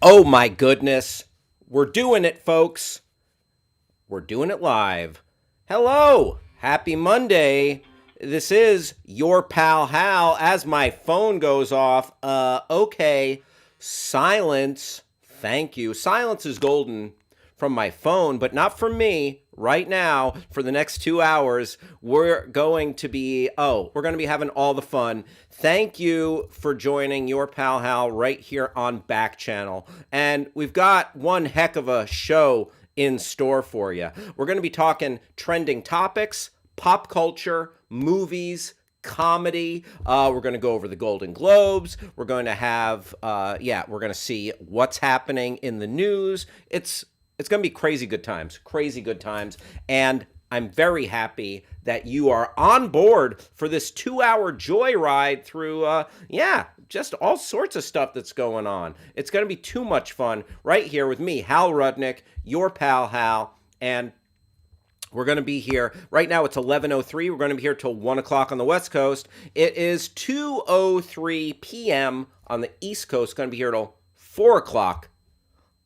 Oh my goodness. We're doing it, folks. We're doing it live. Hello. Happy Monday. This is your pal Hal as my phone goes off. Okay. Silence. Thank you. Silence is golden from my phone, but not from me. Right now, for the next 2 hours, we're going to be having all the fun. Thank you for joining your pal Hal right here on Backchannel. And we've got one heck of a show in store for you. We're going to be talking trending topics, pop culture, movies, comedy. We're going to go over the Golden Globes. We're going to have, we're going to see what's happening in the news. It's going to be crazy good times. And I'm very happy that you are on board for this 2 hour joyride through, just all sorts of stuff that's going on. It's going to be too much fun right here with me, Hal Rudnick, your pal Hal, and we're going to be here. Right now it's 11:03. We're going to be here till 1 o'clock on the West Coast. It is 2:03 p.m. on the East Coast. Going to be here till 4 o'clock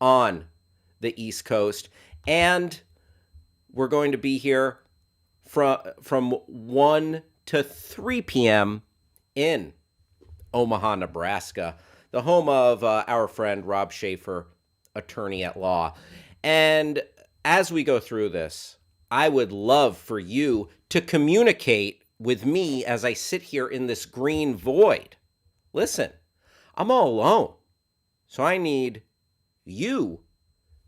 on the East Coast. And we're going to be here from 1 to 3 p.m. in Omaha, Nebraska, the home of our friend Rob Schaefer, attorney at law. And as we go through this, I would love for you to communicate with me as I sit here in this green void. Listen, I'm all alone, so I need you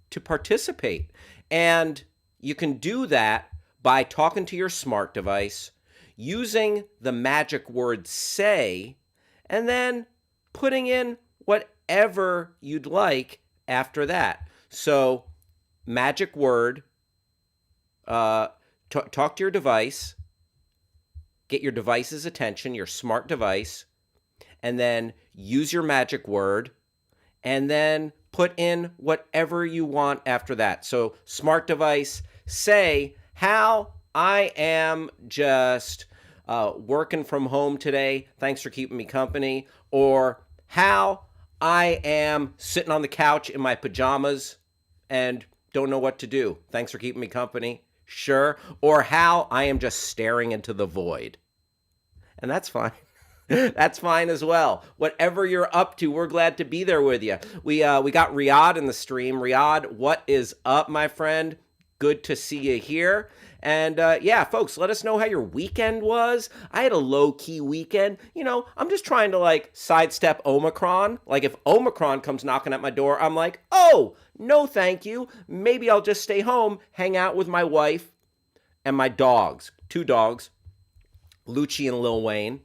to participate. And you can do that by talking to your smart device, using the magic word say, and then putting in whatever you'd like after that. So, magic word, talk to your device, get your device's attention, your smart device, and then use your magic word, and then put in whatever you want after that. So, smart device, say, Hal, I am just working from home today. Thanks for keeping me company. Or, Hal, I am sitting on the couch in my pajamas and don't know what to do. Thanks for keeping me company. Sure. Or, Hal, I am just staring into the void. And that's fine. That's fine as well. Whatever you're up to, we're glad to be there with you. We got Riyadh in the stream. Riyadh, what is up, my friend? Good to see you here. And folks, let us know how your weekend was. I had a low-key weekend. I'm just trying to sidestep Omicron. Like if Omicron comes knocking at my door, I'm like, oh, no thank you. Maybe I'll just stay home, hang out with my wife and my dogs. 2 dogs, Lucci and Lil Wayne.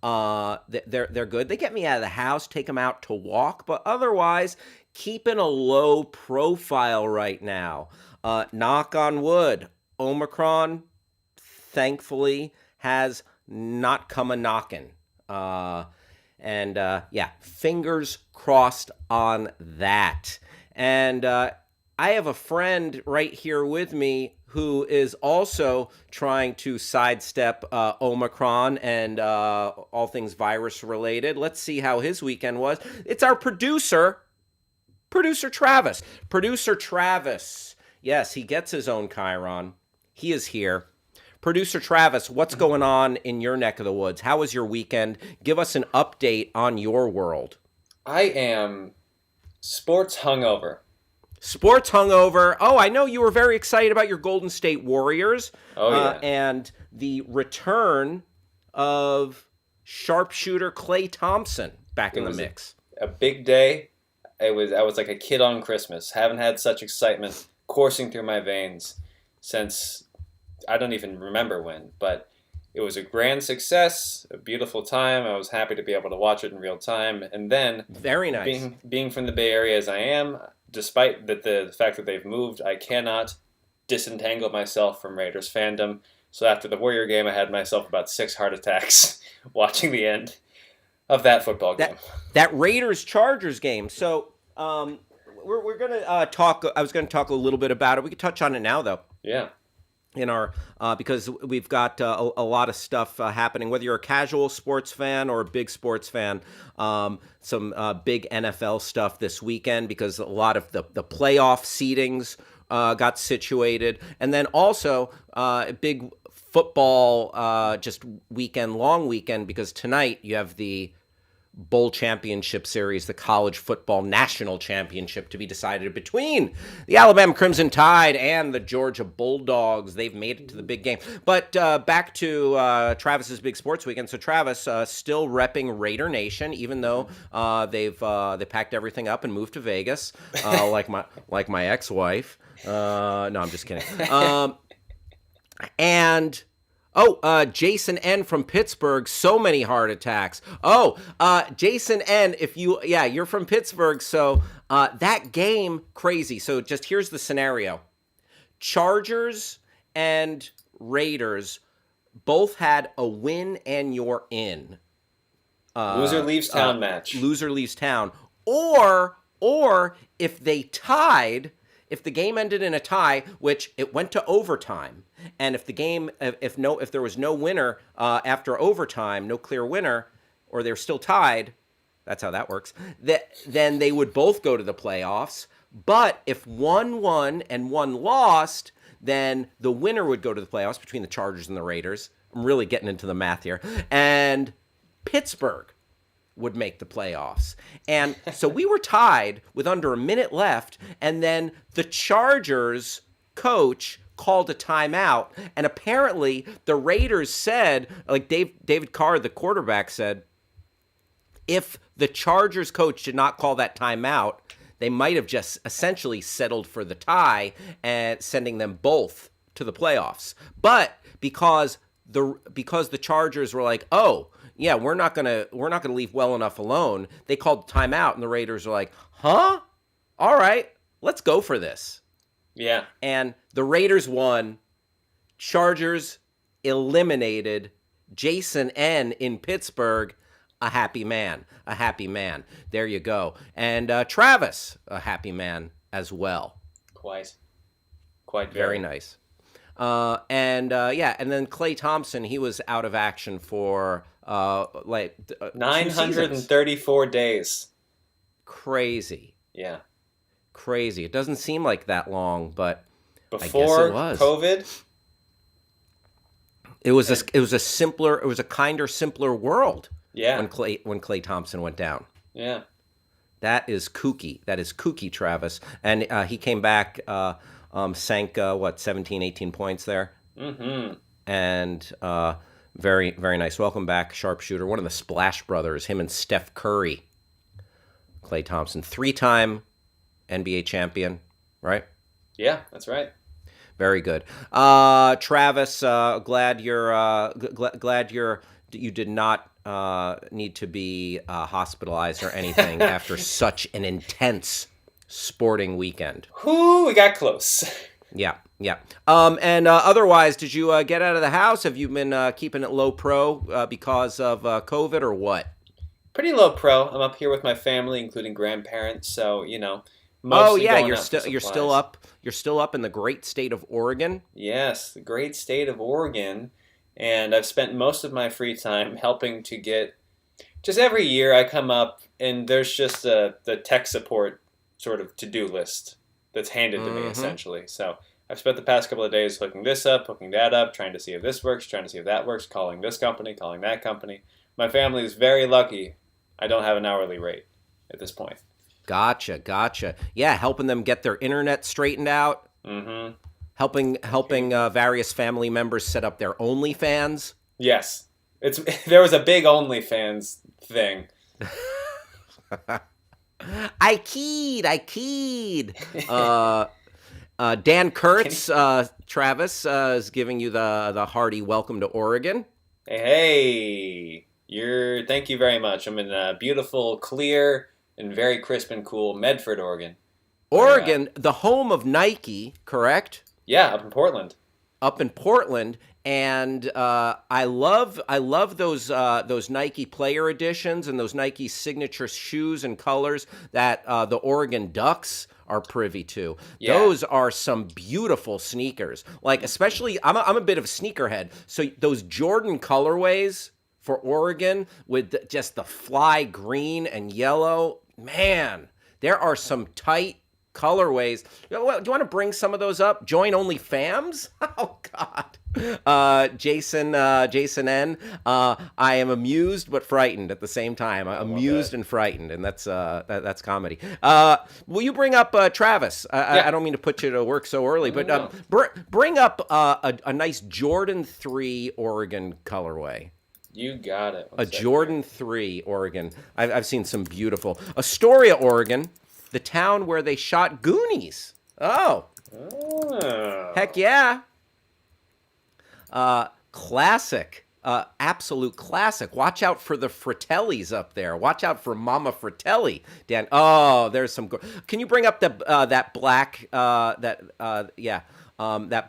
They're good. They get me out of the house, take them out to walk, but otherwise keeping a low profile right now. Knock on wood, Omicron, thankfully, has not come a knocking. Fingers crossed on that. And I have a friend right here with me who is also trying to sidestep Omicron and all things virus related. Let's see how his weekend was. It's our producer Travis. Producer Travis. Yes, he gets his own Chiron. He is here. Producer Travis, what's going on in your neck of the woods? How was your weekend? Give us an update on your world. I am sports hungover. Sports hungover. Oh, I know you were very excited about your Golden State Warriors. Oh, yeah. And the return of sharpshooter Klay Thompson back in the mix. A big day. I was like a kid on Christmas. Haven't had such excitement coursing through my veins since I don't even remember when. But it was a grand success, a beautiful time. I was happy to be able to watch it in real time. And then, very nice. Being from the Bay Area as I am, despite the fact that they've moved, I cannot disentangle myself from Raiders fandom. So after the Warrior game, I had myself about 6 heart attacks watching the end of that football game. That Raiders-Chargers game. So we're going to talk. I was going to talk a little bit about it. We could touch on it now, though. Yeah. in our because we've got a lot of stuff happening. Whether you're a casual sports fan or a big sports fan, some big NFL stuff this weekend because a lot of the playoff seedings got situated, and then also a big football just long weekend because tonight you have the Bowl Championship Series, the College Football National Championship, to be decided between the Alabama Crimson Tide and the Georgia Bulldogs. They've made it to the big game. But back to Travis's big sports weekend. So Travis still repping Raider Nation, even though they packed everything up and moved to Vegas, like my ex-wife. No, I'm just kidding. And Jason N from Pittsburgh, so many heart attacks. Jason N, you're from Pittsburgh, so that game, crazy. So just here's the scenario. Chargers and Raiders both had a win and you're in. Loser leaves town match. Loser leaves town. Or if they tied, if the game ended in a tie, which it went to overtime, and if there was no winner after overtime, no clear winner, or they're still tied, that's how that works, then they would both go to the playoffs. But if one won and one lost, then the winner would go to the playoffs between the Chargers and the Raiders. I'm really getting into the math here. And Pittsburgh would make the playoffs. And so we were tied with under a minute left, and then the Chargers coach called a timeout, and apparently the Raiders said, like David Carr, the quarterback, said, if the Chargers coach did not call that timeout, they might have just essentially settled for the tie and sending them both to the playoffs. But because the Chargers were like, yeah, we're not gonna leave well enough alone, they called timeout, and the Raiders were like, huh? All right, let's go for this. Yeah. And the Raiders won. Chargers eliminated. Jason N in Pittsburgh, a happy man. A happy man. There you go. And Travis, a happy man as well. Quite very nice. And then Klay Thompson, he was out of action for 934 days. Crazy. Yeah. Crazy. It doesn't seem like that long, but before I guess it was. COVID, it was a kinder, simpler world. Yeah. When Klay Thompson went down. Yeah. That is kooky. That is kooky, Travis. And he came back, sank 17, 18 points there. Mm-hmm. And very, very nice. Welcome back, sharpshooter. One of the Splash Brothers. Him and Steph Curry. Klay Thompson, 3-time NBA champion, right? Yeah, that's right. Very good. Travis, glad you did not need to be hospitalized or anything after such an intense sporting weekend. Whoo, we got close. Yeah. And otherwise, did you get out of the house? Have you been keeping it low pro because of COVID or what? Pretty low pro. I'm up here with my family, including grandparents. So you're still up. You're still up in the great state of Oregon. Yes, the great state of Oregon, and I've spent most of my free time helping to get. Just every year, I come up and there's just the tech support sort of to-do list that's handed to me essentially. So I've spent the past couple of days hooking this up, hooking that up, trying to see if this works, trying to see if that works, calling this company, calling that company. My family is very lucky I don't have an hourly rate at this point. Gotcha. Yeah, helping them get their internet straightened out. Mm-hmm. Helping various family members set up their OnlyFans. Yes. There was a big OnlyFans thing. I keyed. Dan Kurtz, Travis, is giving you the hearty welcome to Oregon. Hey, thank you very much. I'm in beautiful, clear, and very crisp and cool Medford, Oregon. Oregon, the home of Nike, correct? Yeah, up in Portland. And I love those Nike player editions and those Nike signature shoes and colors that the Oregon Ducks are privy to. Yeah. Those are some beautiful sneakers. Like, especially, I'm a bit of a sneakerhead. So those Jordan colorways for Oregon with just the fly green and yellow, man, there are some tight colorways. Do you want to bring some of those up? Join OnlyFams? Oh God. Jason N. I am amused but frightened at the same time. I'm amused and frightened, and that's comedy. Will you bring up Travis? I don't mean to put you to work so early, but bring up a nice Jordan 3 Oregon colorway. You got it. A Jordan 3 Oregon. I've seen some beautiful. Astoria, Oregon, the town where they shot Goonies. Oh. Heck yeah. Classic. Absolute classic. Watch out for the Fratellis up there. Watch out for Mama Fratelli, Dan. Oh, there's some. Can you bring up that black? That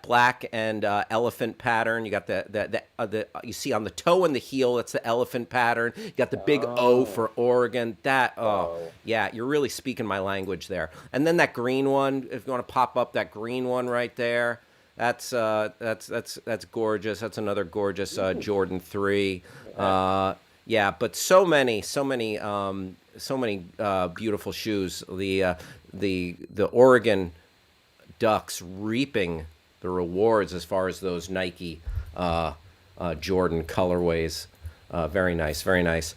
black and elephant pattern. You got the you see on the toe and the heel. That's the elephant pattern. You got the big O for Oregon. Yeah, you're really speaking my language there. And then that green one. If you want to pop up that green one right there. That's gorgeous. That's another gorgeous Jordan 3. Yeah, but so many beautiful shoes. The Oregon Ducks reaping the rewards as far as those Nike Jordan colorways. Very nice, very nice.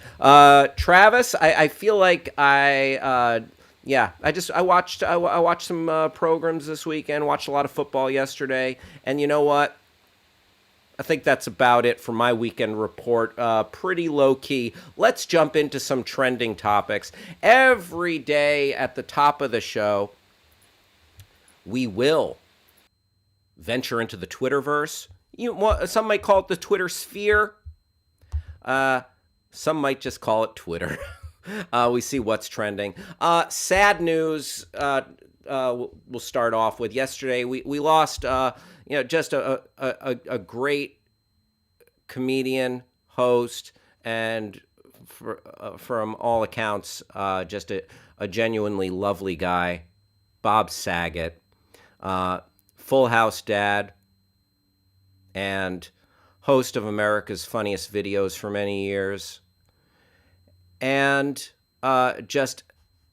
Travis, I feel like I watched some programs this weekend, watched a lot of football yesterday, and you know what? I think that's about it for my weekend report. Pretty low key. Let's jump into some trending topics. Every day at the top of the show, we will venture into the Twitterverse. Some might call it the Twitter sphere. Some might just call it Twitter. We see what's trending. Sad news. We'll start off with yesterday. We lost, just a great comedian, host, and from all accounts, just a genuinely lovely guy, Bob Saget, Full House dad, and host of America's Funniest Videos for many years. And just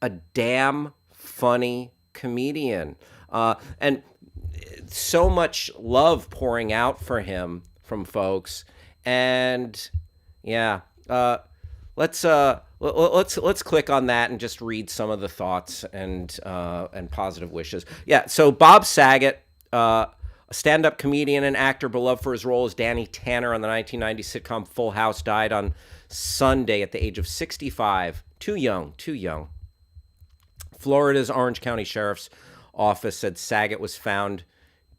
a damn funny comedian. And so much love pouring out for him from folks. And yeah, let's click on that and just read some of the thoughts and positive wishes. Yeah, so Bob Saget, a stand-up comedian and actor beloved for his role as Danny Tanner on the 1990 sitcom Full House, died on Sunday at the age of 65. Too young. Florida's Orange County Sheriff's Office said Saget was found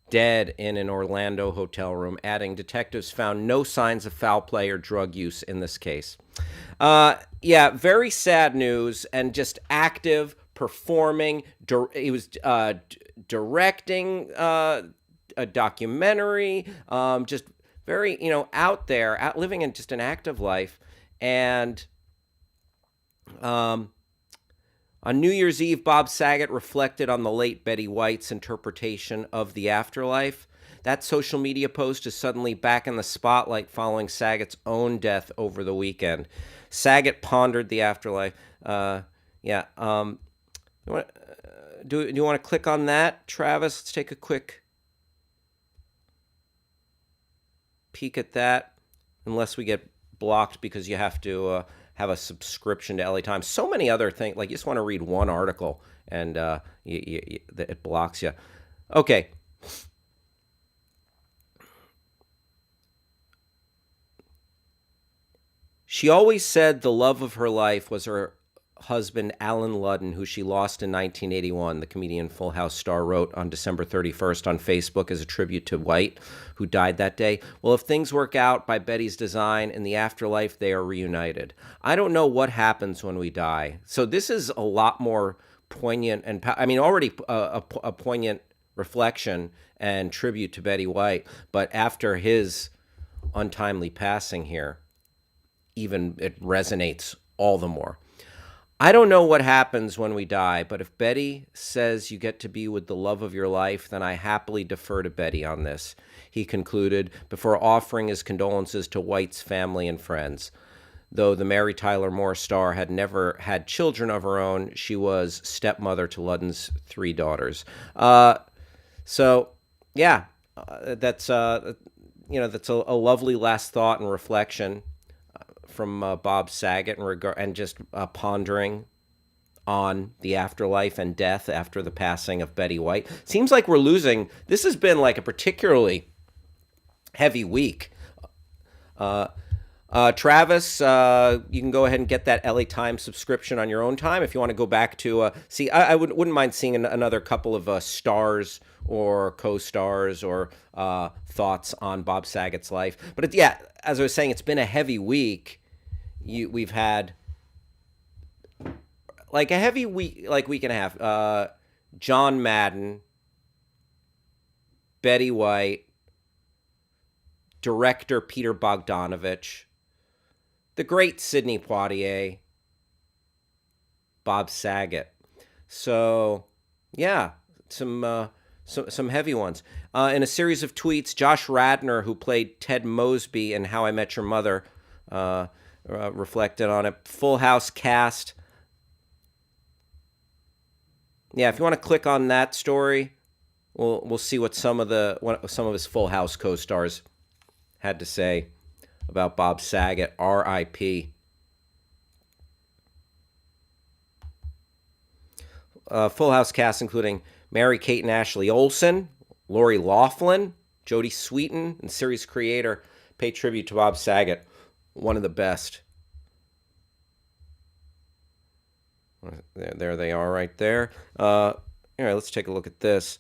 dead in an Orlando hotel room, adding detectives found no signs of foul play or drug use in this case. Very sad news, and just active, performing. He was directing a documentary, just very, out there, living in just an active life. And on New Year's Eve, Bob Saget reflected on the late Betty White's interpretation of the afterlife. That social media post is suddenly back in the spotlight following Saget's own death over the weekend. Saget pondered the afterlife. Do you want to click on that, Travis? Let's take a quick peek at that, unless we get blocked because you have to have a subscription to LA Times. So many other things, like you just want to read one article and it blocks you. Okay. She always said the love of her life was her husband, Alan Ludden, who she lost in 1981, the comedian Full House star wrote on December 31st on Facebook as a tribute to White, who died that day. Well, if things work out by Betty's design, in the afterlife, they are reunited. I don't know what happens when we die. So this is a lot more poignant and, already a poignant reflection and tribute to Betty White, but after his untimely passing here, even it resonates all the more. I don't know what happens when we die, but if Betty says you get to be with the love of your life, then I happily defer to Betty on this, he concluded before offering his condolences to White's family and friends. Though the Mary Tyler Moore star had never had children of her own, she was stepmother to Ludden's 3 daughters. So, yeah, that's that's a lovely last thought and reflection from Bob Saget and just pondering on the afterlife and death after the passing of Betty White. Seems like we're losing. This has been like a particularly heavy week. Travis, you can go ahead and get that LA Times subscription on your own time if you want to go back to see. I wouldn't mind seeing another couple of stars or co-stars or thoughts on Bob Saget's life. But yeah, as I was saying, it's been a heavy week. We've had like a heavy week, like week and a half. John Madden, Betty White, director Peter Bogdanovich, the great Sidney Poitier, Bob Saget. So, yeah, some heavy ones. In a series of tweets, Josh Radnor, who played Ted Mosby in How I Met Your Mother, reflected on it. Full House cast. Yeah, if you want to click on that story, we'll see what some of his Full House co-stars had to say about Bob Saget, R.I.P. Full House cast including Mary-Kate and Ashley Olsen, Lori Loughlin, Jodie Sweetin, and series creator pay tribute to Bob Saget, one of the best. There they are right there. All right, let's take a look at this.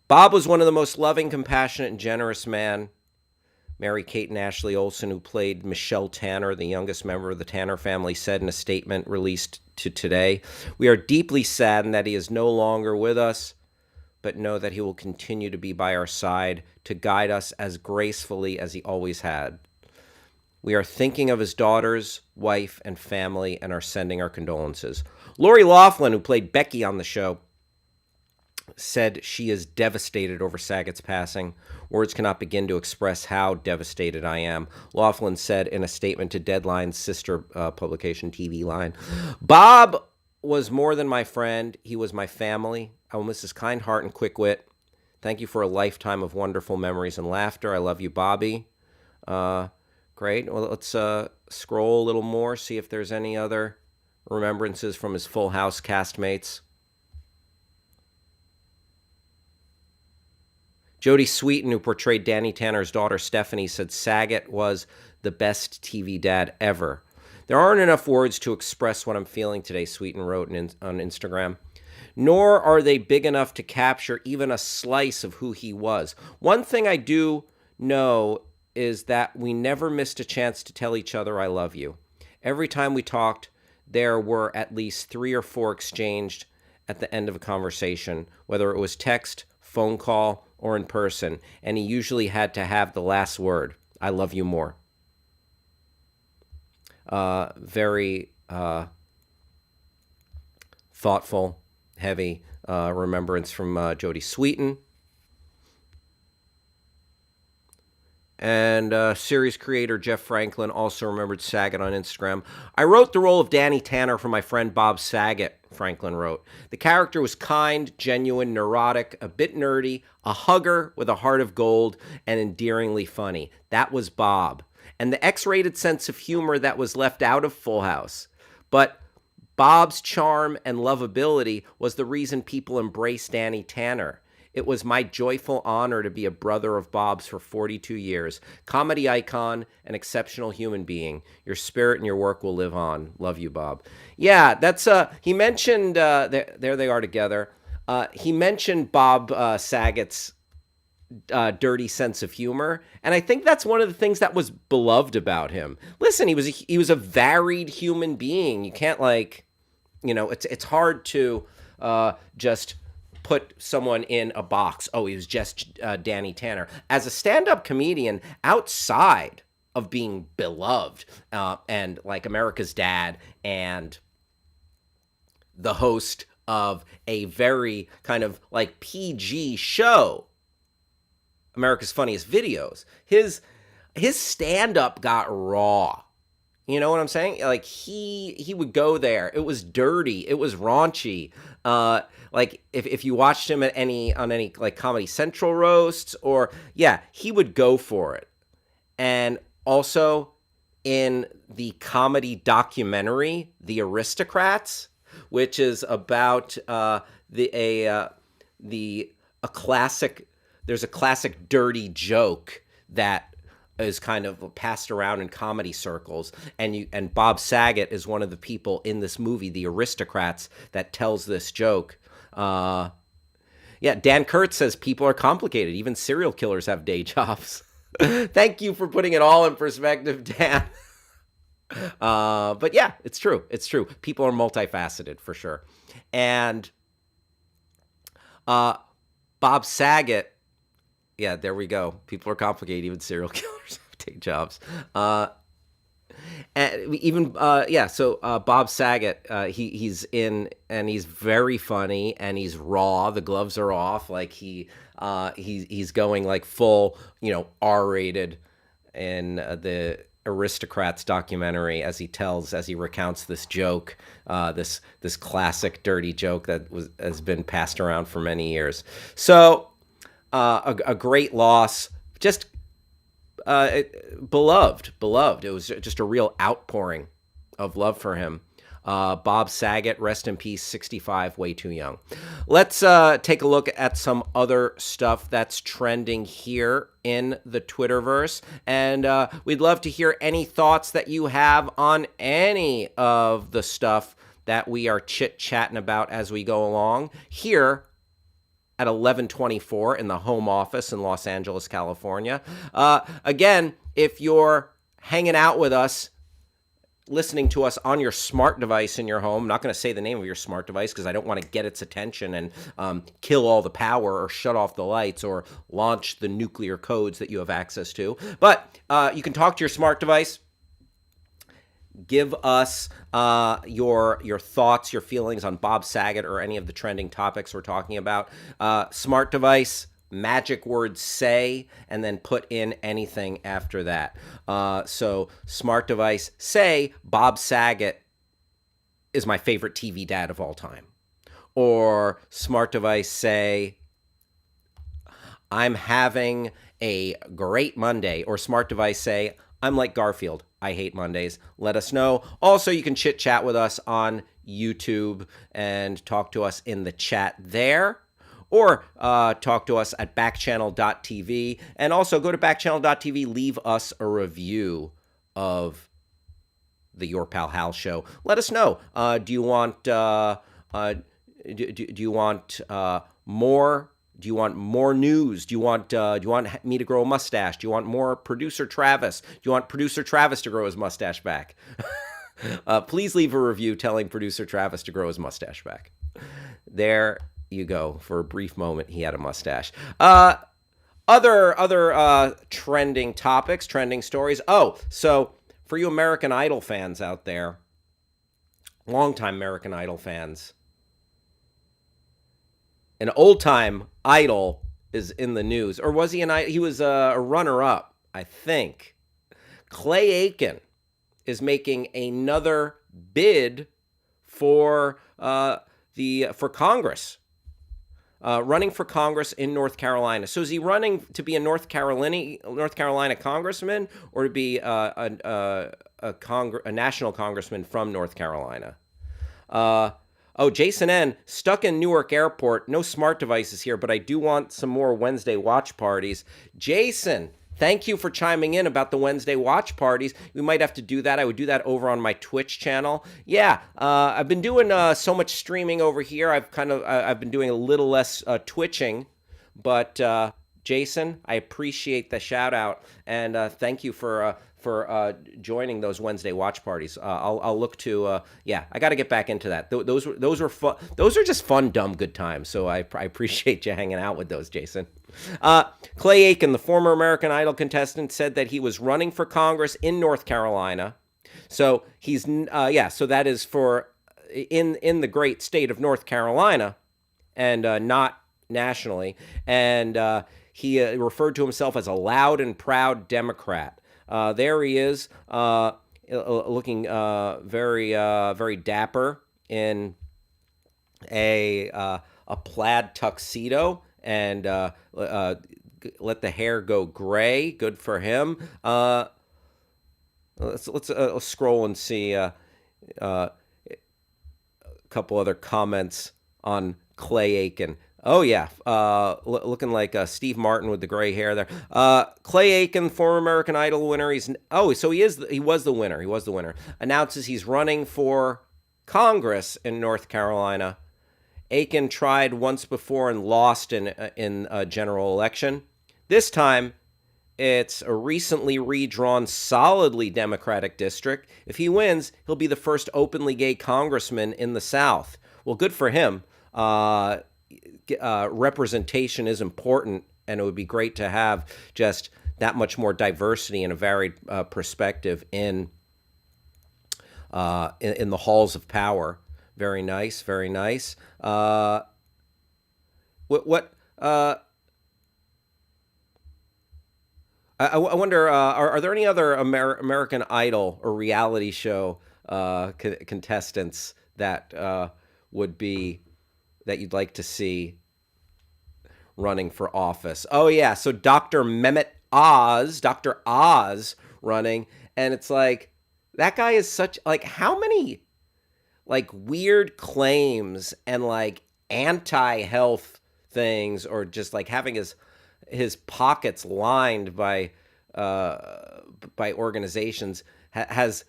Bob was one of the most loving, compassionate, and generous men. Mary-Kate and Ashley Olsen, who played Michelle Tanner, the youngest member of the Tanner family, said in a statement released to Today, "We are deeply saddened that he is no longer with us, but know that he will continue to be by our side to guide us as gracefully as he always had. We are thinking of his daughters, wife, and family and are sending our condolences." Lori Loughlin, who played Becky on the show, said she is devastated over Saget's passing. "Words cannot begin to express how devastated I am," Loughlin said in a statement to Deadline's sister publication, TV Line. "Bob was more than my friend. He was my family. I will miss his kind heart and quick wit. Thank you for a lifetime of wonderful memories and laughter. I love you, Bobby." Great. Well, let's scroll a little more, see if there's any other remembrances from his Full House castmates. Jodie Sweetin, who portrayed Danny Tanner's daughter Stephanie, said Saget was the best TV dad ever. "There aren't enough words to express what I'm feeling today," Sweetin wrote on Instagram. "Nor are they big enough to capture even a slice of who he was. One thing I do know is that we never missed a chance to tell each other I love you. Every time we talked, there were at least 3 or 4 exchanged at the end of a conversation, whether it was text, phone call, or in person, and he usually had to have the last word. I love you more." Very thoughtful, heavy remembrance from Jodie Sweetin. And series creator Jeff Franklin also remembered Saget on Instagram. "I wrote the role of Danny Tanner for my friend Bob Saget," Franklin wrote. "The character was kind, genuine, neurotic, a bit nerdy, a hugger with a heart of gold, and endearingly funny. That was Bob. And the X-rated sense of humor that was left out of Full House. But Bob's charm and lovability was the reason people embraced Danny Tanner. It was my joyful honor to be a brother of Bob's for 42 years. Comedy icon, an exceptional human being. Your spirit and your work will live on. Love you, Bob." Yeah, that's he mentioned there they are together. He mentioned Bob Saget's dirty sense of humor, and I think that's one of the things that was beloved about him. Listen, he was a varied human being. You can't it's hard to just put someone in a box. Oh, he was just Danny Tanner. As a stand-up comedian outside of being beloved, and like America's Dad and the host of a very kind of like PG show, America's Funniest Videos. His stand-up got raw. You know what I'm saying? Like he would go there. It was dirty. It was raunchy. Like if you watched him on any like Comedy Central roasts, or yeah, he would go for it. And also in the comedy documentary, The Aristocrats, which is about a classic. There's a classic dirty joke that is kind of passed around in comedy circles, and Bob Saget is one of the people in this movie, The Aristocrats, that tells this joke. Yeah, Dan Kurtz says people are complicated. Even serial killers have day jobs. Thank you for putting it all in perspective, Dan. But yeah, it's true. It's true. People are multifaceted for sure. And Bob Saget, yeah, there we go. People are complicated. Even serial killers have day jobs. And even so Bob Saget, he's in, and he's very funny, and he's raw. The gloves are off. Like he's going like full, R-rated in the Aristocrats documentary, as he recounts this joke, this classic dirty joke that has been passed around for many years. So a great loss, just beloved. It was just a real outpouring of love for him. Bob Saget, rest in peace, 65, way too young. Let's take a look at some other stuff that's trending here in the Twitterverse. And we'd love to hear any thoughts that you have on any of the stuff that we are chit-chatting about as we go along here at 11:24 in the home office in Los Angeles, California. Again, if you're hanging out with us, listening to us on your smart device in your home, I'm not going to say the name of your smart device because I don't want to get its attention and kill all the power or shut off the lights or launch the nuclear codes that you have access to. But you can talk to your smart device. Give us your thoughts, your feelings on Bob Saget or any of the trending topics we're talking about. Smart device, magic word say, and then put in anything after that. So smart device, say Bob Saget is my favorite TV dad of all time. Or smart device, say I'm having a great Monday. Or smart device, say I'm like Garfield. I hate Mondays. Let us know. Also, you can chit-chat with us on YouTube and talk to us in the chat there. Or talk to us at backchannel.tv. And also go to backchannel.tv, leave us a review of the Your Pal Hal show. Let us know. Do you want more? Do you want more news? Do you want me to grow a mustache? Do you want more producer Travis? Do you want producer Travis to grow his mustache back? Please leave a review telling producer Travis to grow his mustache back. There you go. For a brief moment, he had a mustache. Other trending topics, trending stories. Oh, so for you American Idol fans out there, longtime American Idol fans, an old-time idol is in the news. Or was he an idol? He was a runner-up, I think. Clay Aiken is making another bid for Congress. Running for Congress in North Carolina. So is he running to be a North Carolina congressman, or to be a national congressman from North Carolina? Jason N., stuck in Newark Airport. No smart devices here, but I do want some more Wednesday watch parties. Jason, thank you for chiming in about the Wednesday watch parties. We might have to do that. I would do that over on my Twitch channel. Yeah, I've been doing so much streaming over here. I've been doing a little less twitching, but Jason, I appreciate the shout out, and thank you for joining those Wednesday watch parties. I'll look to I got to get back into that. Those were fun. Those are just fun, dumb, good times. So I appreciate you hanging out with those, Jason. Clay Aiken, the former American Idol contestant, said that he was running for Congress in North Carolina. So he's so that is for in the great state of North Carolina, and not nationally. And he referred to himself as a loud and proud Democrat. There he is, looking very dapper in a plaid tuxedo, and let the hair go gray. Good for him. Let's scroll and see a couple other comments on Clay Aiken. Oh yeah, looking like Steve Martin with the gray hair there. Clay Aiken, former American Idol winner. He was the winner. He was the winner. Announces he's running for Congress in North Carolina. Aiken tried once before and lost in a general election. This time, it's a recently redrawn, solidly Democratic district. If he wins, he'll be the first openly gay congressman in the South. Well, good for him. Representation is important, and it would be great to have just that much more diversity and a varied perspective in the halls of power. Very nice, very nice. I wonder, are there any other American Idol or reality show contestants that would be that you'd like to see running for office? Oh yeah, so Dr. Mehmet Oz, Dr. Oz running, and it's like that guy is such like how many like weird claims and like anti-health things, or just like having his pockets lined by organizations has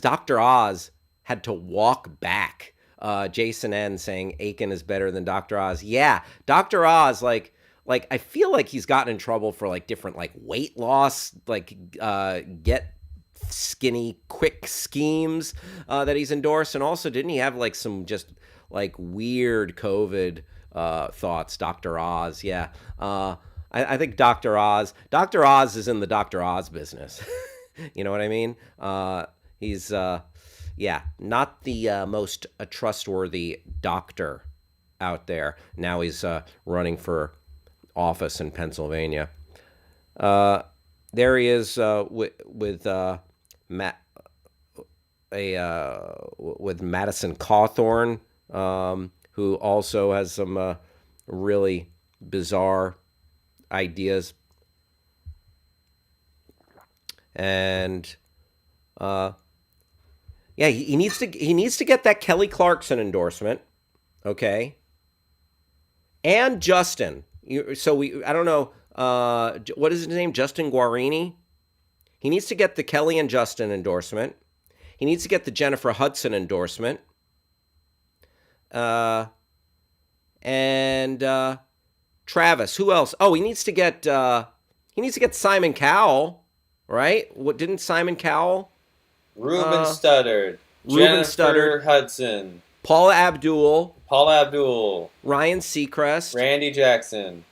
Dr. Oz had to walk back. Jason N saying Aiken is better than Dr. Oz. Yeah, Dr. Oz, like I feel like he's gotten in trouble for like different like weight loss, like get skinny quick schemes that he's endorsed, and also didn't he have like some just like weird COVID thoughts? Dr. Oz, yeah. I think Dr. Oz is in the Dr. Oz business. You know what I mean? He's not the most trustworthy doctor out there. Now he's running for office in Pennsylvania. There he is with Madison Cawthorn, who also has some really bizarre ideas, and he needs to get that Kelly Clarkson endorsement, okay, and Justin. I don't know what is his name, Justin Guarini. He needs to get the Kelly and Justin endorsement. He needs to get the Jennifer Hudson endorsement. And Travis. Who else? Oh, he needs to get Simon Cowell, right? What didn't Simon Cowell? Ruben Studdard. Jennifer Hudson. Paula Abdul. Ryan Seacrest. Randy Jackson.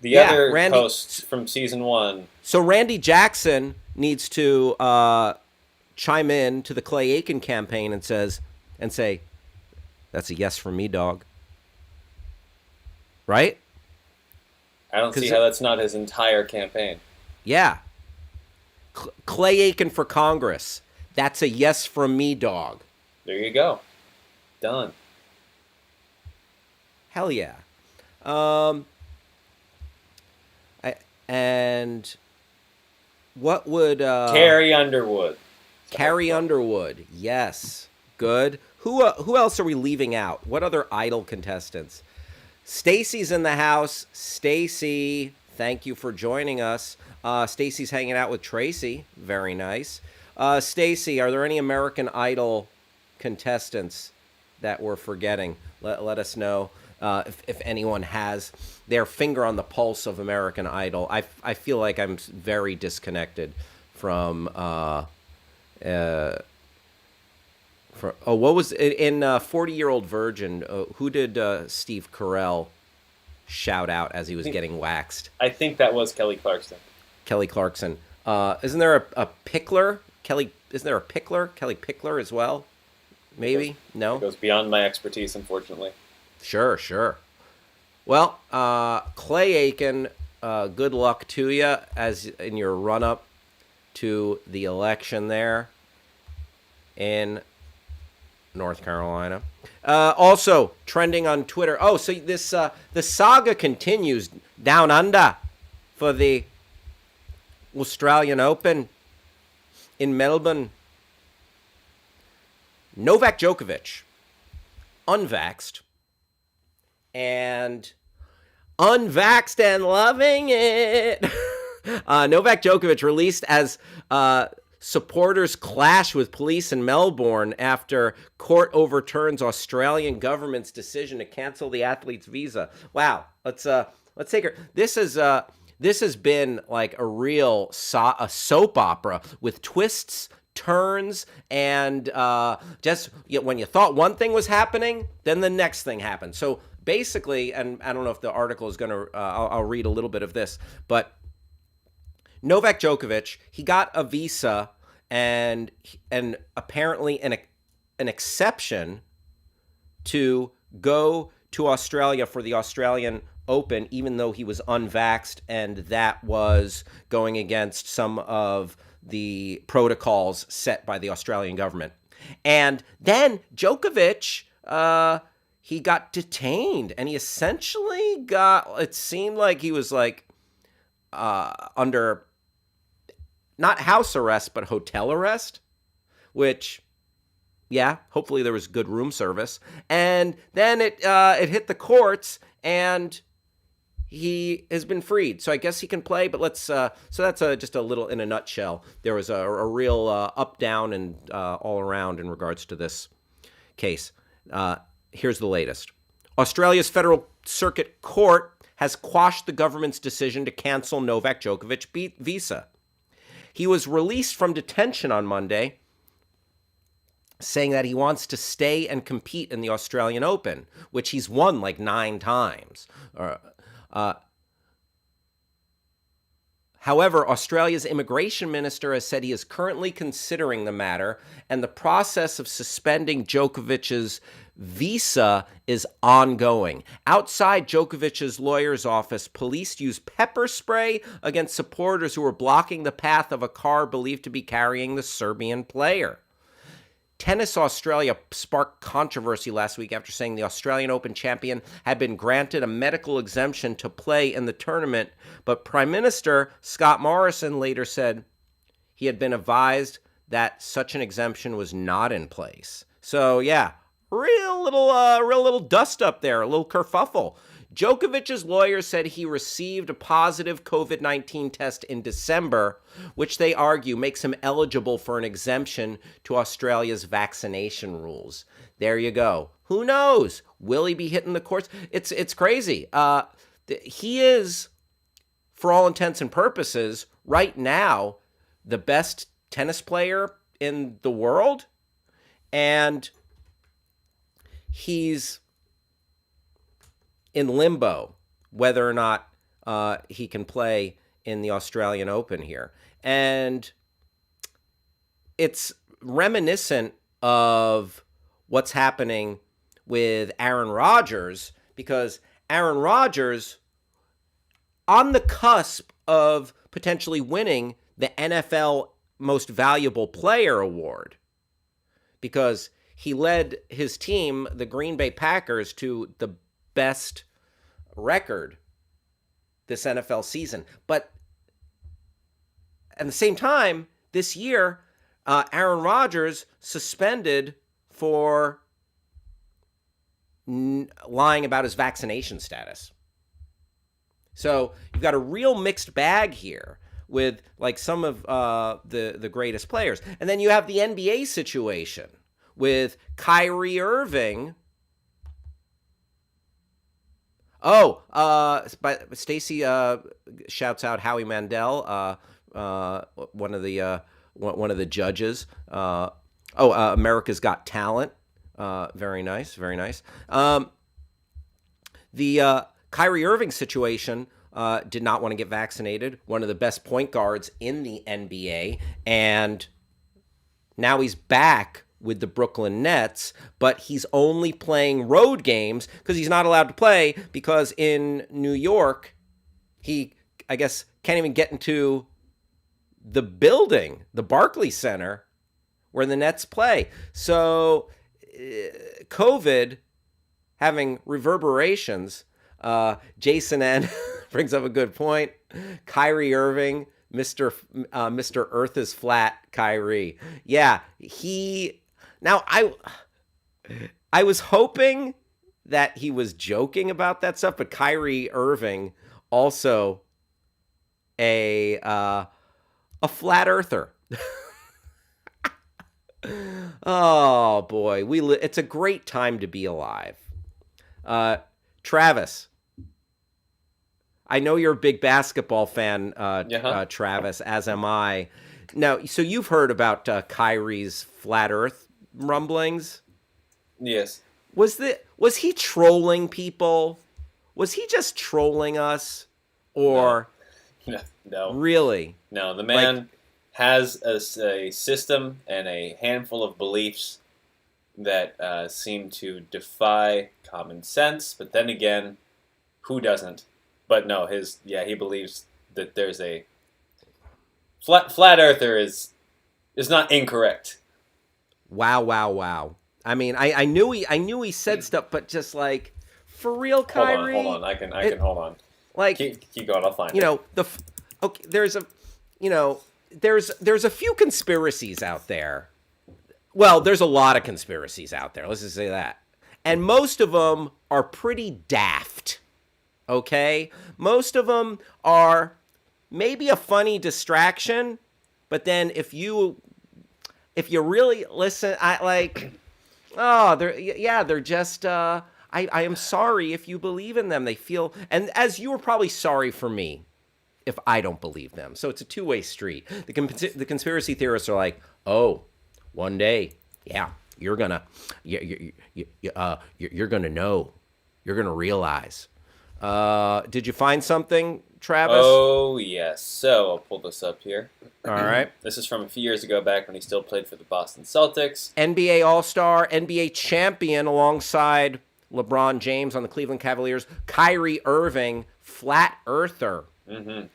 The other hosts from season 1. So Randy Jackson needs to chime in to the Clay Aiken campaign and say, that's a yes from me, dog. Right? I don't see how that's not his entire campaign. Yeah. Clay Aiken for Congress. That's a yes from me, dog. There you go. Done. Hell yeah. And what would Carrie Underwood. Carrie Underwood. Yes. Good. Who else are we leaving out? What other Idol contestants? Stacy's in the house. Stacy, thank you for joining us. Stacy's hanging out with Tracy. Very nice. Stacy, are there any American Idol contestants that we're forgetting? Let us know if anyone has their finger on the pulse of American Idol. I feel like I'm very disconnected from what was it in 40-Year-Old Virgin? Who did Steve Carell shout out as he was getting waxed. I think that was Kelly Clarkson. Kelly Clarkson. Isn't there a Pickler? Isn't there a Pickler? Kelly Pickler as well? Maybe? No? It goes beyond my expertise, unfortunately. Sure. Well, Clay Aiken, good luck to you as in your run-up to the election there in North Carolina. Also, trending on Twitter. Oh, so this the saga continues down under for the Australian Open in Melbourne. Novak Djokovic, unvaxxed, and unvaxxed and loving it. Novak Djokovic released as supporters clash with police in Melbourne after court overturns Australian government's decision to cancel the athlete's visa. Wow, let's take her. This has been like a real a soap opera with twists, turns, and just when you thought one thing was happening, then the next thing happened. So basically, and I don't know if the article is going to, I'll read a little bit of this, but Novak Djokovic, he got a visa and apparently an exception to go to Australia for the Australian Open, even though he was unvaxxed, and that was going against some of the protocols set by the Australian government. And then Djokovic, he got detained, and he essentially got, it seemed like he was like under not house arrest, but hotel arrest, which, yeah, hopefully there was good room service. And then it hit the courts, and he has been freed. So I guess he can play, but let's, so that's just a little in a nutshell. There was a real up, down, and all around in regards to this case. Here's the latest. Australia's Federal Circuit Court has quashed the government's decision to cancel Novak Djokovic visa. He was released from detention on Monday, saying that he wants to stay and compete in the Australian Open, which he's won like 9 times. However, Australia's immigration minister has said he is currently considering the matter, and the process of suspending Djokovic's visa is ongoing. Outside Djokovic's lawyer's office, police used pepper spray against supporters who were blocking the path of a car believed to be carrying the Serbian player. Tennis Australia sparked controversy last week after saying the Australian Open champion had been granted a medical exemption to play in the tournament, but Prime Minister Scott Morrison later said he had been advised that such an exemption was not in place. So, yeah, real little dust up there, a little kerfuffle. Djokovic's lawyer said he received a positive COVID-19 test in December, which they argue makes him eligible for an exemption to Australia's vaccination rules. There you go. Who knows? Will he be hitting the courts? It's crazy. He is, for all intents and purposes, right now, the best tennis player in the world, and he's in limbo whether or not he can play in the Australian Open here. And it's reminiscent of what's happening with Aaron Rodgers, because Aaron Rodgers, on the cusp of potentially winning the NFL Most Valuable Player award, because he led his team, the Green Bay Packers, to the best record this NFL season. But at the same time, this year, Aaron Rodgers suspended for lying about his vaccination status. So you've got a real mixed bag here with like some of the greatest players. And then you have the NBA situation with Kyrie Irving. But Stacy shouts out Howie Mandel, one of the judges. America's Got Talent. Very nice, very nice. The Kyrie Irving's situation, did not want to get vaccinated, one of the best point guards in the NBA, and now he's back with the Brooklyn Nets, but he's only playing road games because he's not allowed to play because in New York, he, I guess, can't even get into the building, the Barclays Center, where the Nets play. So COVID having reverberations. Jason N brings up a good point. Kyrie Irving, Mr. Earth is flat, Kyrie. Yeah, now I was hoping that he was joking about that stuff, but Kyrie Irving also a flat earther. Oh boy, it's a great time to be alive. Travis, I know you're a big basketball fan, Travis, as am I. Now, so you've heard about Kyrie's flat Earth rumblings? Yes. Was he trolling people? Was he just trolling us, or no? Really? No, the man has a system and a handful of beliefs that seem to defy common sense. But then again, who doesn't? But no, he believes that there's a flat earther is not incorrect. Wow. I mean, I knew he said stuff, but just like, for real, Kyrie. Hold on. I can hold on. Like, keep going. I'll find it. There's a few conspiracies out there. Well, there's a lot of conspiracies out there. Let's just say that, and most of them are pretty daft. Okay, most of them are maybe a funny distraction, but then if you really listen, they're just. I am sorry if you believe in them. They feel, and as you were probably sorry for me if I don't believe them. So it's a two-way street. The conspiracy theorists are like, oh, one day, you're gonna know, you're gonna realize. Did you find something, Travis? Oh yes. So I'll pull this up here. All right. This is from a few years ago, back when he still played for the Boston Celtics. NBA All-Star, NBA champion alongside LeBron James on the Cleveland Cavaliers. Kyrie Irving, flat earther. Mm-hmm.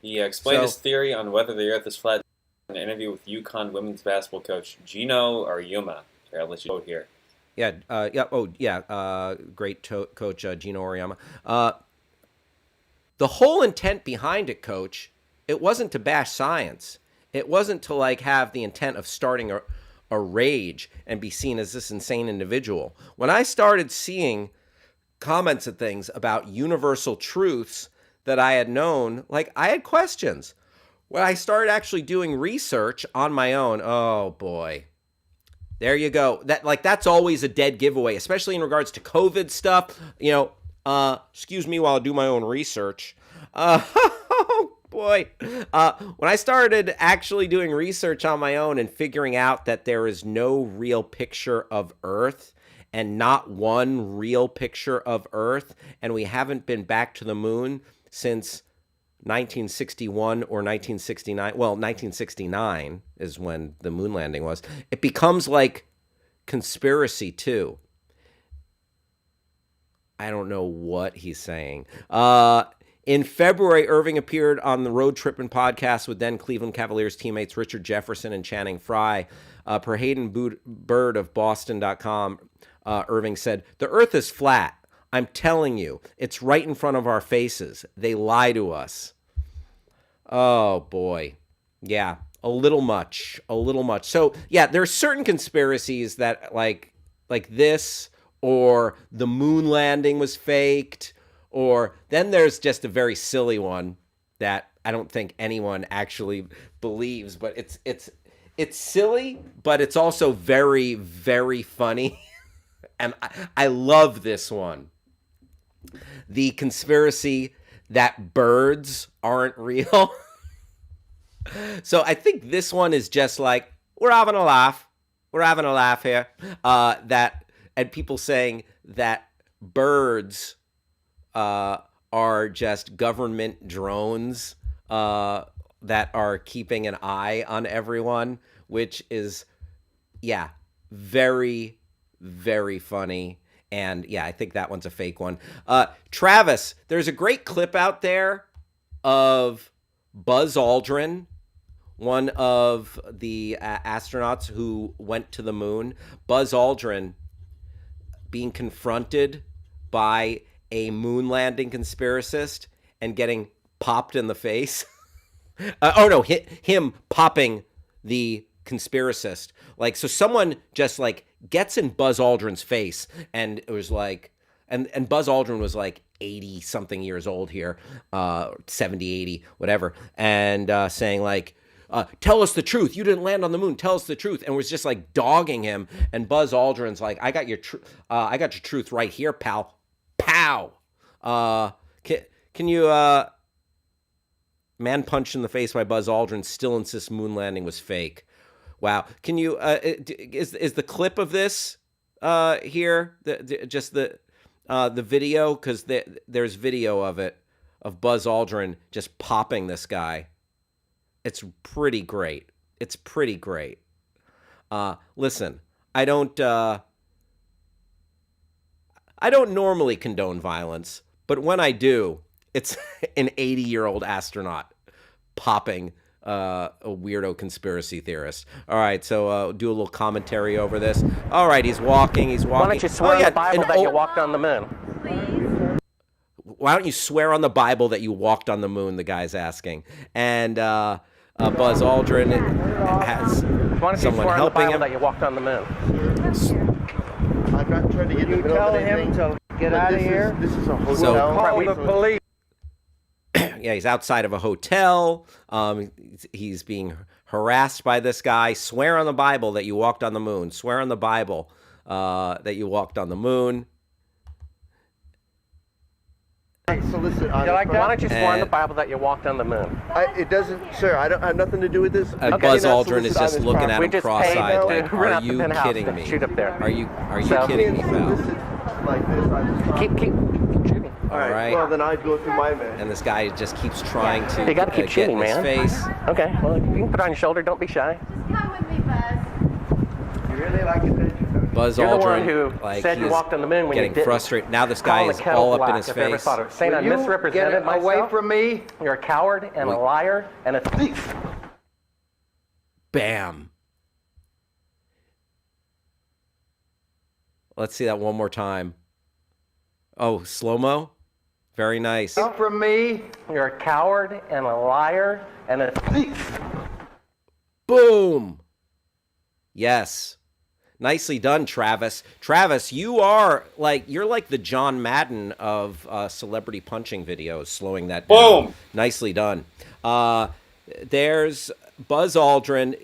He explained his theory on whether the Earth is flat in an interview with UConn women's basketball coach Gino Auriemma. Here, I'll let you quote here. Great coach Gino Auriemma. The whole intent behind it, Coach, it wasn't to bash science. It wasn't to have the intent of starting a rage and be seen as this insane individual. When I started seeing comments and things about universal truths that I had known, I had questions. When I started actually doing research on my own, oh boy. There you go. That's always a dead giveaway, especially in regards to COVID stuff. Excuse me while I do my own research. Oh boy. When I started actually doing research on my own and figuring out that there is no real picture of Earth and not one real picture of Earth, and we haven't been back to the moon since 1961 or 1969. Well, 1969 is when the moon landing was. It becomes like conspiracy too. I don't know what he's saying. In February, Irving appeared on the Road Trippin' podcast with then Cleveland Cavaliers teammates Richard Jefferson and Channing Frye. Per Hayden Bird of Boston.com, Irving said, "The Earth is flat. I'm telling you, it's right in front of our faces. They lie to us." Oh, boy. Yeah, a little much. So, yeah, there are certain conspiracies that, like this, or the moon landing was faked, or then there's just a very silly one that I don't think anyone actually believes, but it's silly, but it's also very, very funny, and I love this one. The conspiracy that birds aren't real. So I think this one is just we're having a laugh. We're having a laugh here. And people saying that birds are just government drones that are keeping an eye on everyone, which is, yeah, very, very funny. And yeah, I think that one's a fake one. Travis, there's a great clip out there of Buzz Aldrin, one of the astronauts who went to the moon. Buzz Aldrin being confronted by a moon landing conspiracist and getting popped in the face. Him popping the conspiracist. Like, so someone just like gets in Buzz Aldrin's face, and it was like, and Buzz Aldrin was like 80 something years old here, 70, 80, whatever. And saying like, tell us the truth. You didn't land on the moon. Tell us the truth. And was just like dogging him. And Buzz Aldrin's like, I got your truth right here, pal. Pow. Can you, man punched in the face by Buzz Aldrin still insists moon landing was fake. Wow. Can you, is the clip of this here, the video? Because there's video of it, of Buzz Aldrin just popping this guy. It's pretty great. It's pretty great. Listen, I don't normally condone violence, but when I do, it's an 80-year-old astronaut popping a weirdo conspiracy theorist. All right, so do a little commentary over this. All right, he's walking. Why don't you swear on the Bible that you walked on the moon? Please. Why don't you swear on the Bible that you walked on the moon, the guy's asking. And Buzz Aldrin has someone helping him. That you walked on the moon. I'm not trying to get in the middle of anything. To get out of here? This is a hotel. So, call the police. Yeah, he's outside of a hotel. He's being harassed by this guy. Swear on the Bible that you walked on the moon. Swear on the Bible that you walked on the moon. So listen, why don't you swear on the Bible that you walked on the moon? It doesn't, sir. I have nothing to do with this. Buzz Aldrin is just looking at him cross-eyed, like, are "Are you kidding me? Shoot up there. Are you kidding me, pal?" Like this, keep shooting. All right. Well, then I'd go through my man. And this guy just keeps trying to you gotta keep get shooting, in his man. face. Okay. Well, you can put it on your shoulder. Don't be shy. Just come with me, Buzz. You really like it? Buzz You're Aldrin, the one who like, said you walked on the moon when you getting didn't. frustrated. Now this guy is all up in his face. Saying I misrepresented myself. Away from me. You're a coward and a liar and a thief. Bam. Let's see that one more time. Oh, slow-mo? Very nice. Away from me. You're a coward and a liar and a thief. Boom. Yes. Nicely done, Travis. Travis, you're like the John Madden of celebrity punching videos, slowing that down. Boom. Nicely done. There's Buzz Aldrin.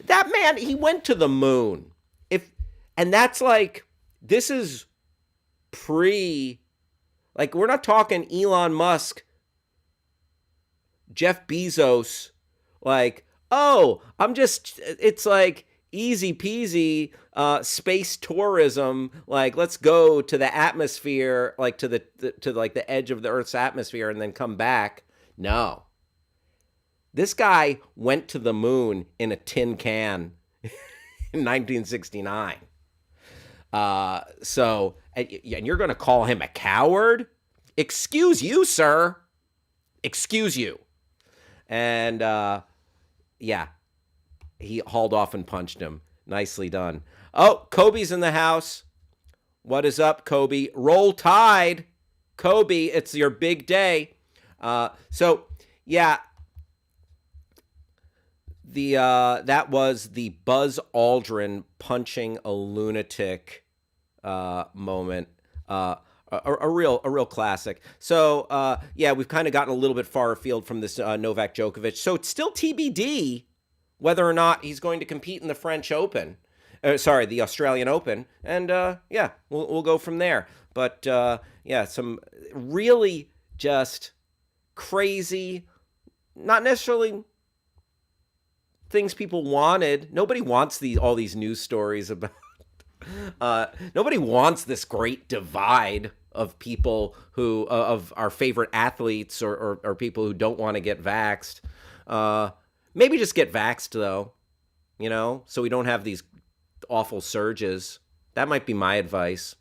That man, he went to the moon. And that's like, this is like, we're not talking Elon Musk, Jeff Bezos, like, oh, it's like easy peasy space tourism, like, let's go to the atmosphere, like to the edge of the Earth's atmosphere and then come back. No. This guy went to the moon in a tin can in 1969. And you're going to call him a coward? Excuse you, sir. Excuse you. And, yeah, he hauled off and punched him. Nicely done. Oh, Kobe's in the house. What is up, Kobe? Roll Tide. Kobe, it's your big day. Yeah, that was the Buzz Aldrin punching a lunatic moment. A real classic. So, yeah, we've kind of gotten a little bit far afield from this Novak Djokovic. So it's still TBD whether or not he's going to compete in the French Open. The Australian Open. And, yeah, we'll go from there. But, yeah, some really just crazy, not necessarily things people wanted. Nobody wants all these news stories about... nobody wants this great divide of people who of our favorite athletes or people who don't want to get vaxxed. Maybe just get vaxxed though, so we don't have these awful surges. That might be my advice.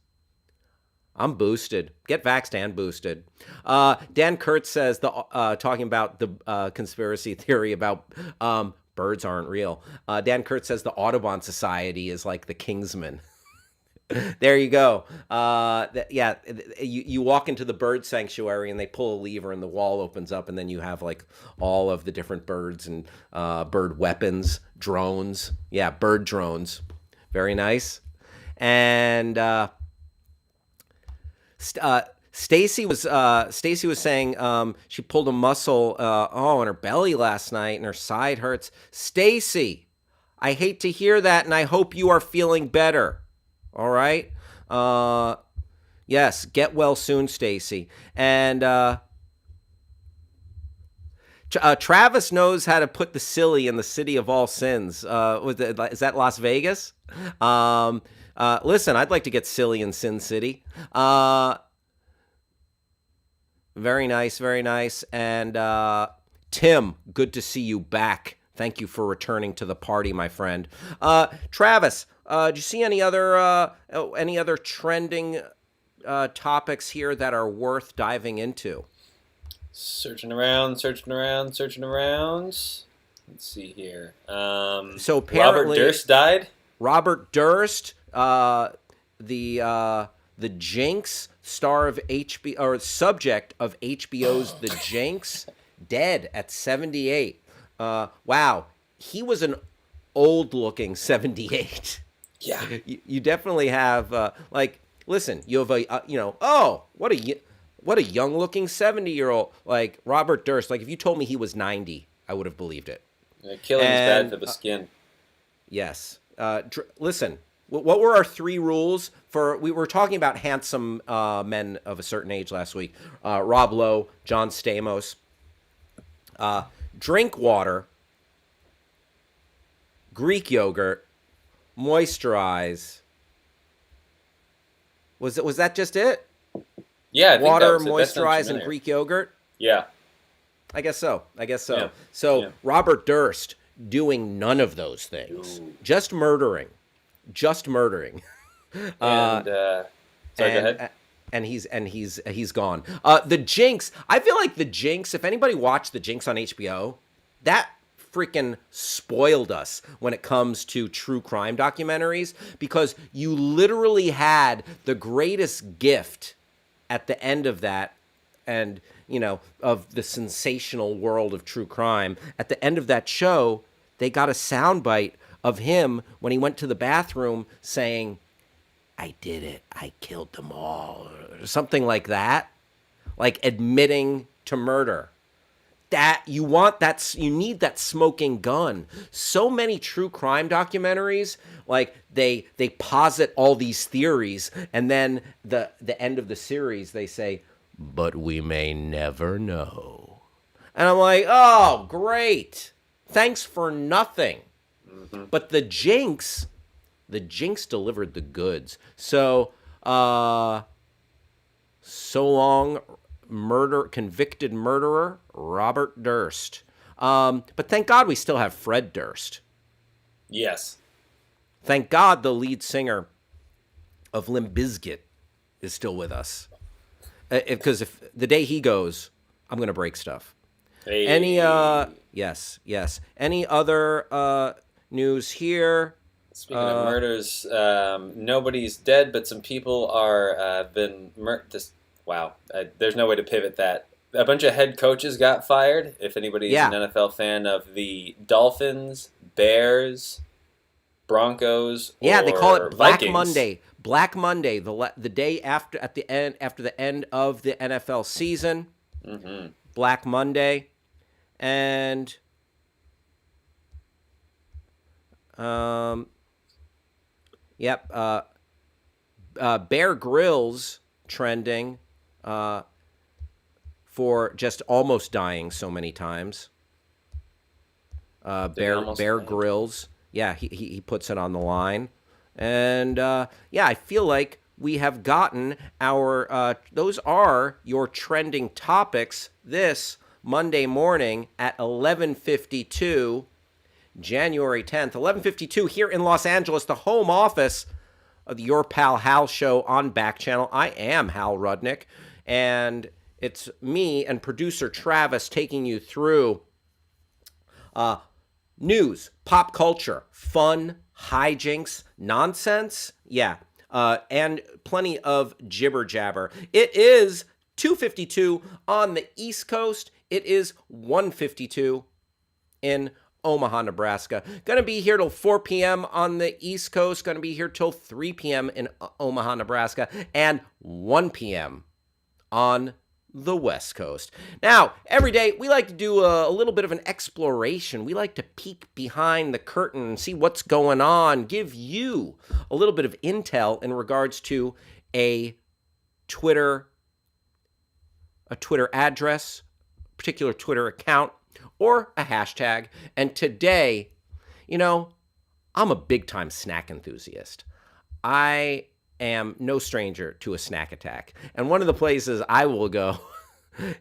I'm boosted. Get vaxxed and boosted. Dan Kurtz says talking about the conspiracy theory about birds aren't real. Dan Kurtz says the Audubon Society is like the Kingsmen. There you go. You walk into the bird sanctuary and they pull a lever and the wall opens up and then you have like all of the different birds and bird weapons, drones. Yeah, bird drones. Very nice. And Stacy was saying she pulled a muscle in her belly last night and her side hurts. Stacy, I hate to hear that, and I hope you are feeling better. All right. Yes, get well soon, Stacy. And Travis knows how to put the silly in the city of all sins. Is that Las Vegas? Listen, I'd like to get silly in Sin City. Very nice, very nice. And Tim, good to see you back. Thank you for returning to the party, my friend. Travis, do you see any other trending topics here that are worth diving into? Searching around. Let's see here. So apparently, Robert Durst died. Robert Durst, the Jinx, star of HBO or subject of HBO's The Jinx, dead at 78. Wow, he was an old-looking 78. Yeah, you definitely have listen, you have what a young-looking 70-year-old like Robert Durst. Like if you told me he was 90, I would have believed it. Killing is bad for the skin. Yes. Listen, what were our 3 rules for? We were talking about handsome men of a certain age last week. Rob Lowe, John Stamos. Drink water, Greek yogurt, moisturize. Was that just it? Yeah, I think water, that was moisturize, and Greek yogurt. Yeah, I guess so. Yeah. So Robert Durst doing none of those things, just murdering. And sorry, go ahead. And he's gone. The Jinx. I feel like the Jinx. If anybody watched the Jinx on HBO, that freaking spoiled us when it comes to true crime documentaries, because you literally had the greatest gift at the end of that, and of the sensational world of true crime. At the end of that show, they got a soundbite of him when he went to the bathroom saying, "I did it. I killed them all," or something like that, like admitting to murder. That you need that smoking gun. So many true crime documentaries, like they posit all these theories, and then the end of the series they say, "But we may never know." And I'm like, oh, great. Thanks for nothing. Mm-hmm. But the Jinx delivered the goods. So, so long, convicted murderer, Robert Durst. But thank God we still have Fred Durst. Yes. Thank God the lead singer of Limp Bizkit is still with us. Because if the day he goes, I'm going to break stuff. Hey. Yes. Any other news here? Speaking of murders, nobody's dead, but some people are been murdered. Wow, there's no way to pivot that. A bunch of head coaches got fired. If anybody's an NFL fan of the Dolphins, Bears, Broncos, or they call it Black Vikings. Monday. Black Monday, the day after the end of the NFL season. Mm-hmm. Black Monday, and Bear Grylls trending for just almost dying so many times. Bear Grylls, yeah, he puts it on the line, and I feel like we have gotten our, those are your trending topics this Monday morning at 11:52, January 10th, 11:52 here in Los Angeles, the home office of the Your Pal Hal show on Backchannel. I am Hal Rudnick, and it's me and producer Travis taking you through news, pop culture, fun, hijinks, nonsense, and plenty of jibber jabber. It is 2:52 on the East Coast. It is 1:52 in Omaha, Nebraska. Going to be here till 4 p.m. on the East Coast. Going to be here till 3 p.m. in Omaha, Nebraska, and 1 p.m. on the West Coast. Now, every day we like to do a little bit of an exploration. We like to peek behind the curtain and see what's going on, give you a little bit of intel in regards to a Twitter address, particular Twitter account, or a hashtag. And today, I'm a big-time snack enthusiast. I am no stranger to a snack attack. And one of the places I will go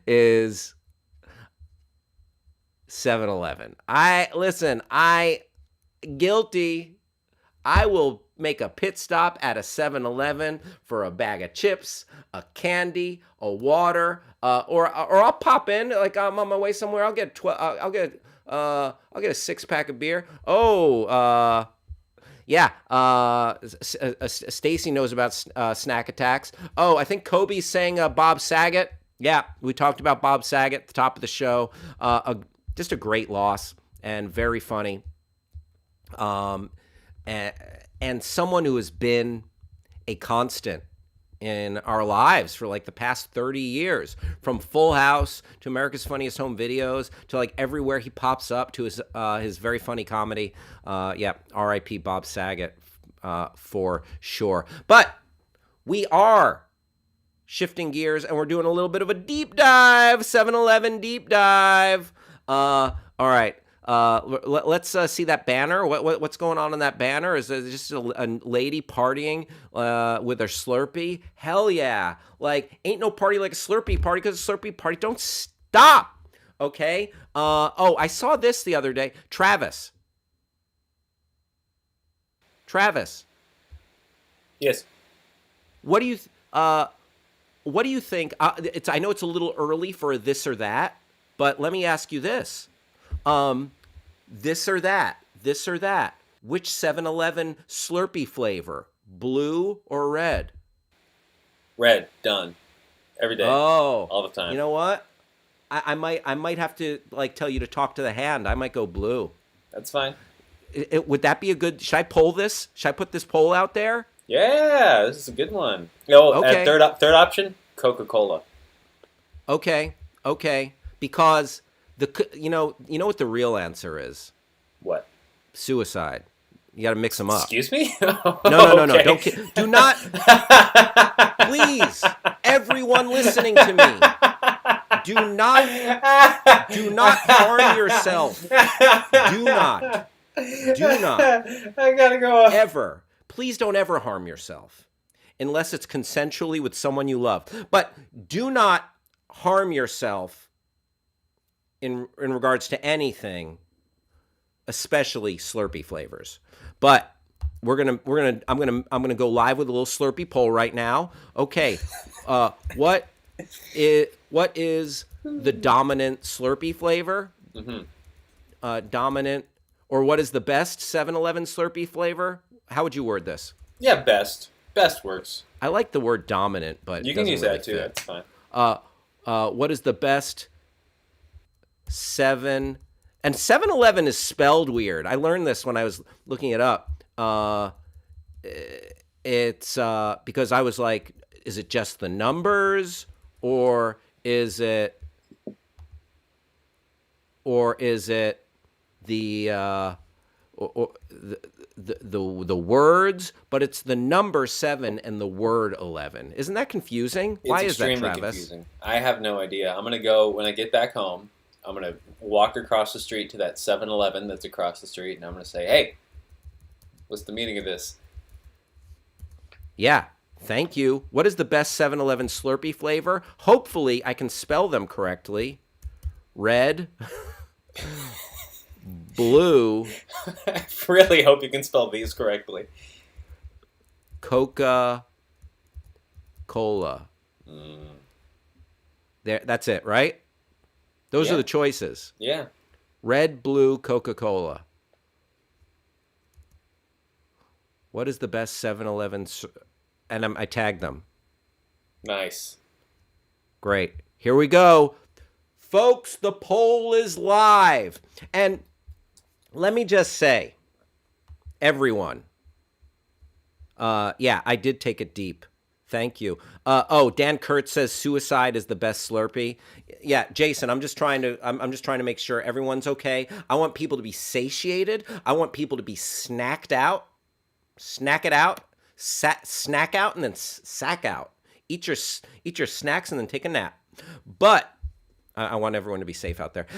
is 7-Eleven. Guilty. I will make a pit stop at a 7-Eleven for a bag of chips, a candy, a water, or I'll pop in like I'm on my way somewhere. I'll get a 6-pack of beer. Stacy knows about snack attacks. Oh, I think Kobe's saying Bob Saget. Yeah, we talked about Bob Saget at the top of the show. Just a great loss and very funny. And someone who has been a constant in our lives for like the past 30 years, from Full House to America's Funniest Home Videos to like everywhere he pops up to his very funny comedy. R.I.P. Bob Saget for sure. But we are shifting gears and we're doing a little bit of a deep dive, 7-Eleven deep dive. All right. Let's see that banner. What's going on in that banner? Is it just a lady partying with her Slurpee? Hell yeah. Like, ain't no party like a Slurpee party, because a Slurpee party don't stop. Okay? I saw this the other day. Travis. Yes. What do you think? I know it's a little early for this or that, but let me ask you this. This or that. Which 7-Eleven Slurpee flavor? Blue or red? Red. Done. Every day. Oh. All the time. You know what? I might have to like tell you to talk to the hand. I might go blue. That's fine. Would that be a good... Should I poll this? Should I put this poll out there? Yeah, this is a good one. Okay. Third option, Coca-Cola. Okay. Because you know what the real answer is? What? Suicide. You got to mix them up. Excuse me? No. Don't. Do not. Please, everyone listening to me, do not harm yourself. Do not. I gotta go. Ever. Please don't ever harm yourself, unless it's consensually with someone you love. But do not harm yourself in regards to anything, especially Slurpee flavors. But I'm gonna go live with a little Slurpee poll right now. Okay, what is the dominant Slurpee flavor? Mm-hmm. Dominant, or what is the best 7-Eleven Slurpee flavor? How would you word this? Yeah, best works. I like the word dominant, but you can use that too. That's fine. What is the best 7? And 7-Eleven is spelled weird. I learned this when I was looking it up. It's because I was like, is it just the numbers, or is it the the words? But it's the number 7 and the word 11. Isn't that confusing? Why is that, Travis? Confusing. I have no idea. I'm gonna go when I get back home. I'm going to walk across the street to that 7-Eleven that's across the street, and I'm going to say, hey, what's the meaning of this? Yeah. Thank you. What is the best 7-Eleven Slurpee flavor? Hopefully, I can spell them correctly. Red, blue, I really hope you can spell these correctly. Coca-Cola. There, that's it, right? Those are the choices. Yeah. Red, blue, Coca-Cola. What is the best 7-Eleven? And I tagged them. Nice. Great. Here we go. Folks, the poll is live. And let me just say, everyone, yeah, I did take it deep. Thank you. Dan Kurtz says suicide is the best Slurpee. Yeah, Jason, I'm just trying to make sure everyone's okay. I want people to be satiated. I want people to be snacked out. Snack it out. Snack out and then sack out. Eat your snacks and then take a nap. But I want everyone to be safe out there.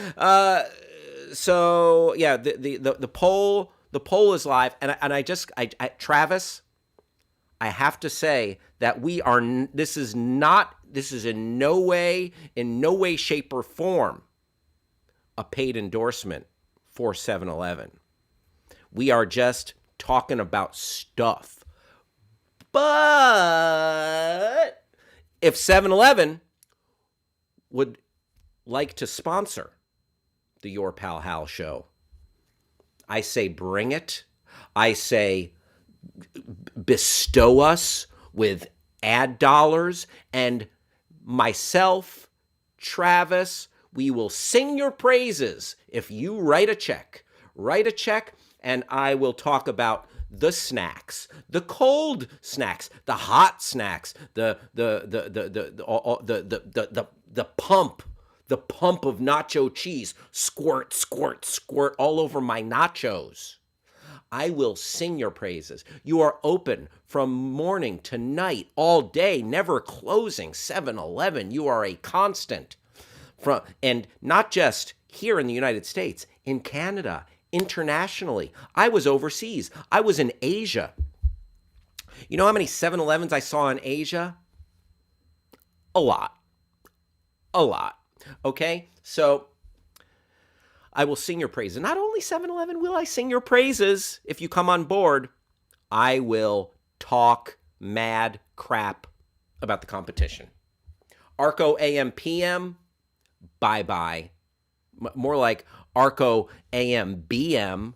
So yeah, the poll is live, and I Travis, I have to say that this is in no way, shape, or form a paid endorsement for 7-Eleven. We are just talking about stuff. But if 7-Eleven would like to sponsor the Your Pal Hal show, I say bring it. I say bestow us with ad dollars, and myself, Travis, we will sing your praises if you write a check. Write a check, and I will talk about the snacks, the cold snacks, the hot snacks, the pump of nacho cheese, squirt, squirt, squirt all over my nachos. I will sing your praises. You are open from morning to night, all day, never closing. 7-Eleven, you are a constant. And not just here in the United States, in Canada, internationally. I was overseas. I was in Asia. You know how many 7-Elevens I saw in Asia? A lot. Okay? So I will sing your praises. Not only 7-Eleven will I sing your praises if you come on board, I will talk mad crap about the competition. Arco AM PM, bye-bye. More like Arco AM BM.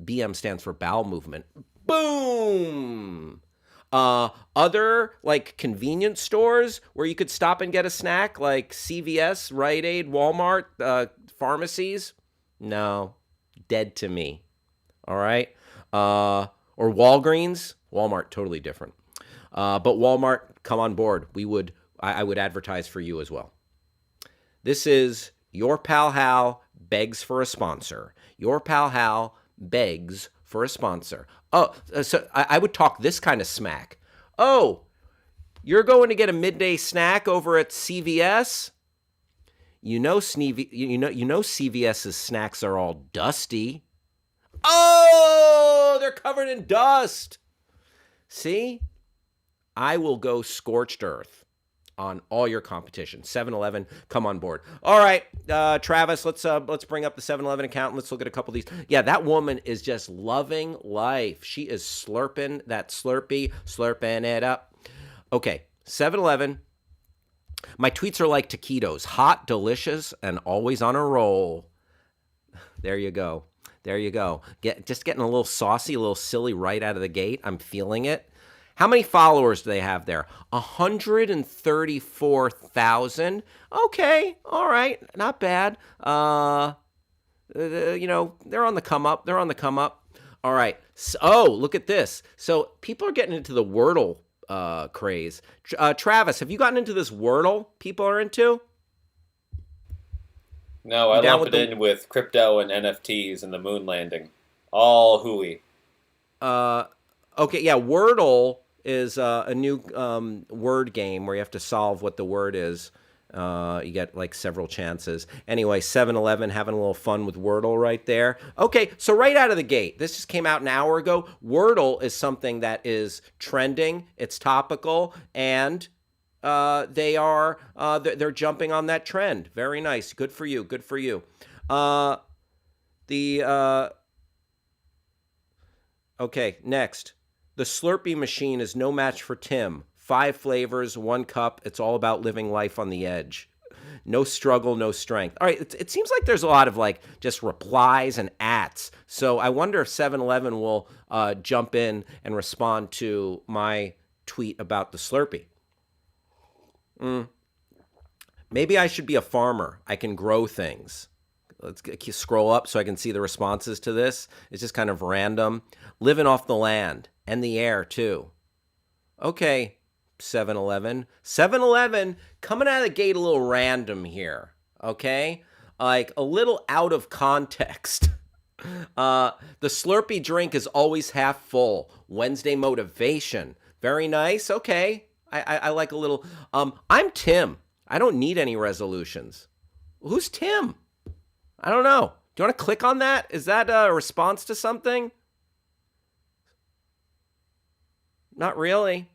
BM stands for bowel movement. Boom! Other like convenience stores where you could stop and get a snack, like CVS, Rite Aid, Walmart, pharmacies, no, dead to me. All right, or Walgreens, Walmart, totally different. But Walmart, come on board. I would advertise for you as well. This is Your Pal Hal begs for a sponsor. Your Pal Hal begs for a sponsor. Oh, so I would talk this kind of smack. Oh, you're going to get a midday snack over at CVS? You know CVS's snacks are all dusty. Oh, they're covered in dust. See? I will go scorched earth on all your competition. 7-Eleven, come on board. All right, Travis, let's bring up the 7-Eleven account and let's look at a couple of these. Yeah, that woman is just loving life. She is slurping that Slurpee, slurping it up. Okay, 7-Eleven. My tweets are like taquitos, hot, delicious, and always on a roll. There you go. Just getting a little saucy, a little silly right out of the gate. I'm feeling it. How many followers do they have there? 134,000. Okay, all right, not bad. They're on the come up. All right. So, look at this. So people are getting into the Wordle craze. Travis, have you gotten into this Wordle people are into? No, I lump it in with crypto and NFTs and the moon landing. All hooey. Okay, yeah, Wordle is a new word game where you have to solve what the word is. You get like several chances. Anyway, 7-Eleven having a little fun with Wordle right there. Okay, so right out of the gate, this just came out an hour ago. Wordle is something that is trending. It's topical, and they're jumping on that trend. Very nice. Good for you. Good for you. Okay, next. The Slurpee machine is no match for Tim. 5 flavors, 1 cup. It's all about living life on the edge. No struggle, no strength. All right, it seems like there's a lot of like just replies and ats. So I wonder if 7-Eleven will jump in and respond to my tweet about the Slurpee. Maybe I should be a farmer. I can grow things. Let's scroll up so I can see the responses to this. It's just kind of random. Living off the land and the air too. Okay, 7-Eleven. 7-Eleven coming out of the gate a little random here. Okay? Like a little out of context. The Slurpee drink is always half full. Wednesday motivation. Very nice. Okay. I like a little. I'm Tim. I don't need any resolutions. Who's Tim? I don't know. Do you want to click on that? Is that a response to something? Not really.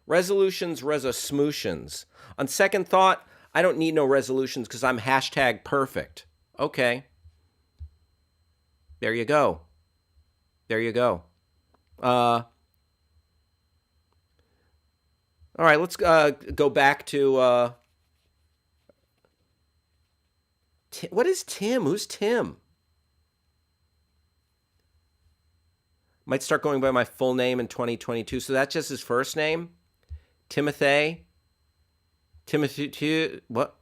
Resolutions, resosmootions. On second thought, I don't need no resolutions because I'm hashtag perfect. Okay. There you go. There you go. All right, let's go back to... what is Tim? Who's Tim? Might start going by my full name in 2022. So that's just his first name? Timothy? What?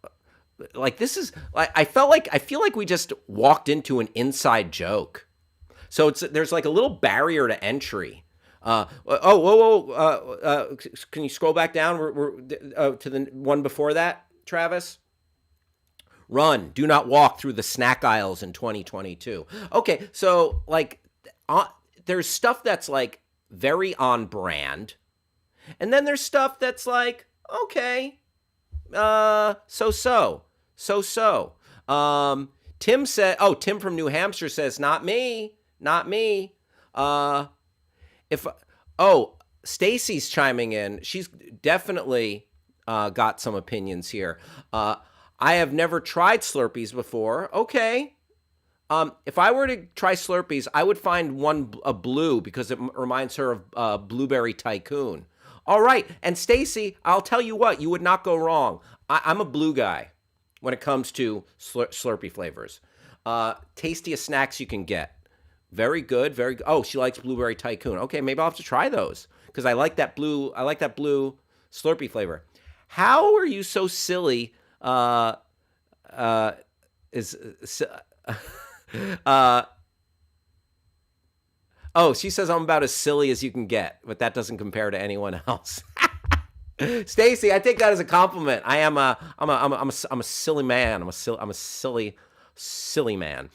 Like this is... I feel like we just walked into an inside joke. So there's like a little barrier to entry. Can you scroll back down to the one before that, Travis? Run, do not walk through the snack aisles in 2022. Okay, so like there's stuff that's like very on brand. And then there's stuff that's like, okay, so. Tim from New Hampshire says, not me. Stacy's chiming in. She's definitely got some opinions here. I have never tried Slurpees before. Okay. If I were to try Slurpees, I would find a blue because it reminds her of Blueberry Tycoon. All right. And Stacy, I'll tell you what, you would not go wrong. I'm a blue guy when it comes to Slurpee flavors. Tastiest snacks you can get. Very good. Very good. Oh, she likes Blueberry Tycoon. Okay, maybe I'll have to try those because I like that blue Slurpee flavor. How are you so silly? She says I'm about as silly as you can get, but that doesn't compare to anyone else. Stacy, I take that as a compliment. I'm a silly man. I'm a silly man.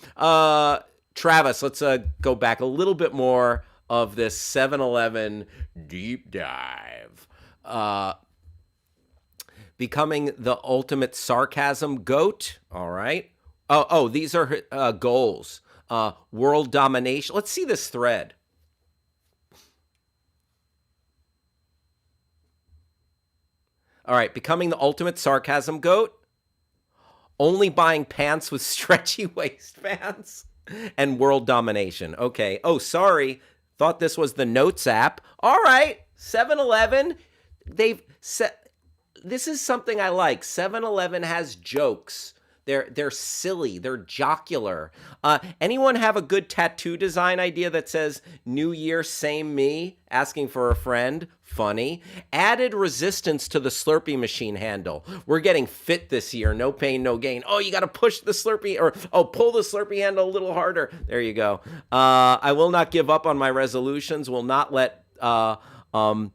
Travis, let's go back a little bit more of this 7-Eleven deep dive. Becoming the ultimate sarcasm goat. All right. These are goals. World domination. Let's see this thread. All right. Becoming the ultimate sarcasm goat. Only buying pants with stretchy waistbands. And world domination. Okay. Oh, sorry. Thought this was the Notes app. All right. 7-Eleven. This is something I like. 7-Eleven has jokes. They're silly. They're jocular. Anyone have a good tattoo design idea that says New Year, same me, asking for a friend? Funny. Added resistance to the Slurpee machine handle. We're getting fit this year. No pain, no gain. Oh, you got to push the Slurpee pull the Slurpee handle a little harder. There you go. I will not give up on my resolutions. Will not let Bossums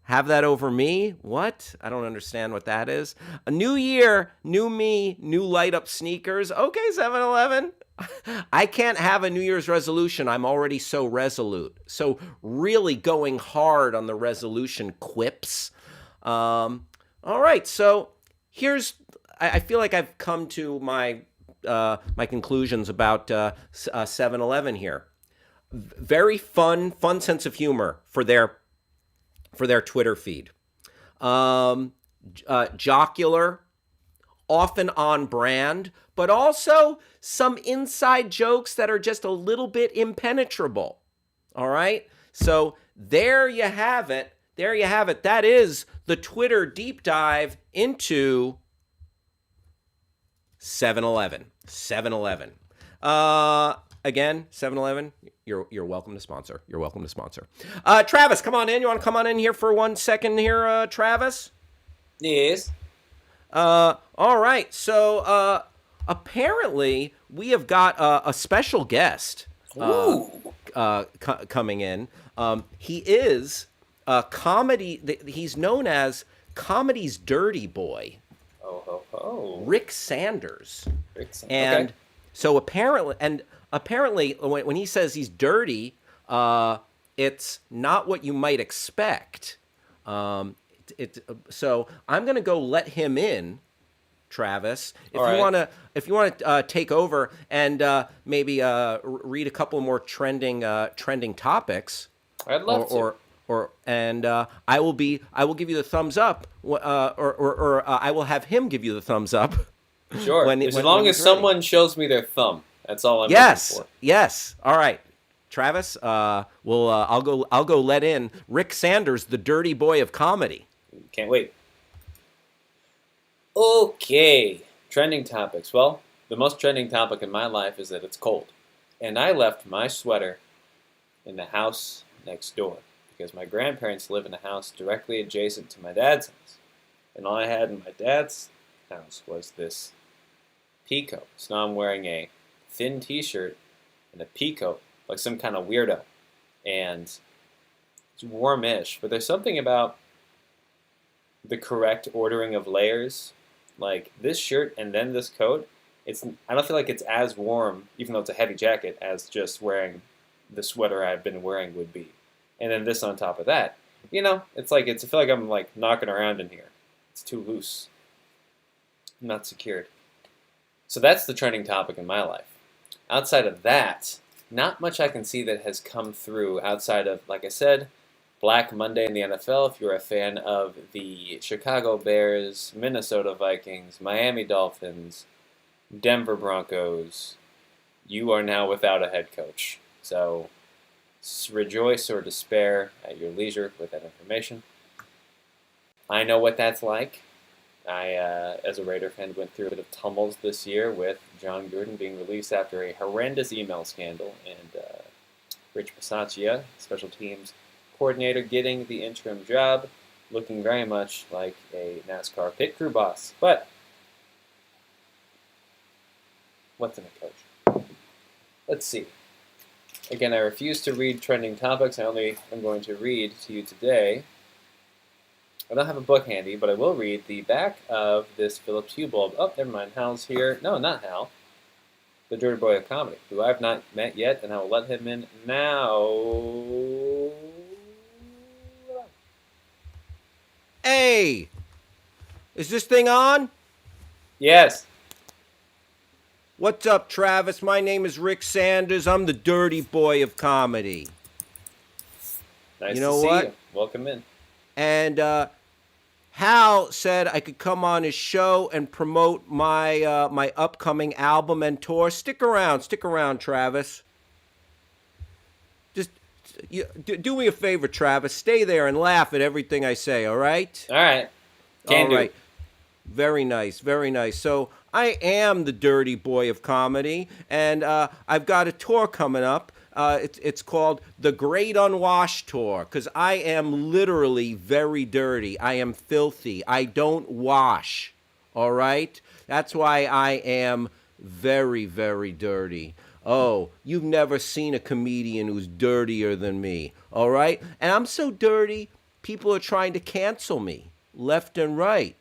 have that over me? What? I don't understand what that is. A new year, new me, new light up sneakers. Okay, 7-Eleven. I can't have a New Year's resolution. I'm already so resolute. So really going hard on the resolution quips. All right, so I feel like I've come to my my conclusions about 7-Eleven here. Very fun sense of humor for their Twitter feed. Jocular, often on brand, but also some inside jokes that are just a little bit impenetrable. All right, so there you have it. There you have it. That is the Twitter deep dive into 7-Eleven. 7-Eleven. Again, 7-Eleven, you're welcome to sponsor. You're welcome to sponsor. Travis, come on in. You want to come on in here for 1 second here, Travis? Yes. All right. So apparently we have got a special guest coming in. He is comedy. He's known as comedy's dirty boy. Rick Sanders. And so apparently when he says he's dirty, it's not what you might expect. So I'm gonna go let him in, Travis. If you wanna take over and maybe read a couple more trending topics. I'd love to. I will give you the thumbs up, or I will have him give you the thumbs up. Sure. As long as someone shows me their thumb, that's all I'm looking for. Yes. All right, Travis. I'll go let in Rick Sanders, the dirty boy of comedy. Can't wait. Okay, trending topics. Well, the most trending topic in my life is that it's cold, and I left my sweater in the house next door, because my grandparents live in a house directly adjacent to my dad's house. And all I had in my dad's house was this pea coat. So now I'm wearing a thin t-shirt and a pea coat, like some kind of weirdo. And it's warmish, but there's something about the correct ordering of layers. Like this shirt and then this coat, I don't feel like it's as warm, even though it's a heavy jacket, as just wearing the sweater I've been wearing would be. And then this on top of that. You know, I feel like I'm like knocking around in here. It's too loose. I'm not secured. So that's the trending topic in my life. Outside of that, not much I can see that has come through outside of, like I said, Black Monday in the NFL. If you're a fan of the Chicago Bears, Minnesota Vikings, Miami Dolphins, Denver Broncos, you are now without a head coach. So rejoice or despair at your leisure with that information. I know what that's like. I, as a Raider fan, went through a bit of tumbles this year with John Gruden being released after a horrendous email scandal, and Rich Bisaccia, special teams coordinator, getting the interim job, looking very much like a NASCAR pit crew boss. But what's in a coach? Let's see. Again, I refuse to read trending topics. I only am going to read to you today. I don't have a book handy, but I will read the back of this Philips Hue bulb. Oh, never mind. Hal's here. No, not Hal. The dirty boy of comedy, who I have not met yet, and I will let him in now. Hey! Is this thing on? Yes. What's up, Travis? My name is Rick Sanders. I'm the dirty boy of comedy. Nice you know to see what? you. Welcome in. And Hal said I could come on his show and promote my my upcoming album and tour. Stick around, Travis. Just do me a favor, Travis. Stay there and laugh at everything I say, all right? All right. Can do. Very nice, very nice. So I am the dirty boy of comedy, and I've got a tour coming up. It's called the Great Unwashed Tour, because I am literally very dirty. I am filthy. I don't wash, all right? That's why I am very, very dirty. Oh, you've never seen a comedian who's dirtier than me, all right? And I'm so dirty, people are trying to cancel me left and right.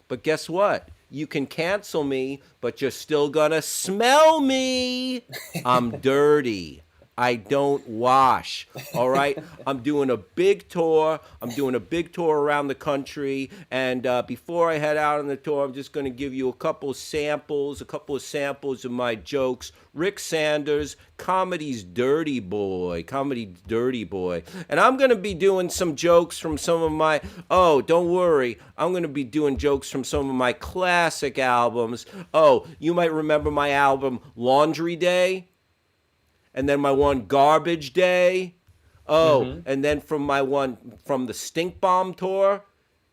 But guess what? You can cancel me, but you're still gonna smell me. I'm dirty. I don't wash. All right? I'm doing a big tour. I'm doing a big tour around the country. And before I head out on the tour, I'm just going to give you a couple of samples of my jokes. Rick Sanders, comedy's dirty boy. And I'm going to be doing some jokes from some of my, oh, don't worry. I'm going to be doing jokes from some of my classic albums. Oh, you might remember my album Laundry Day. And then my one Garbage Day. Oh, and then from my one from the Stink Bomb tour.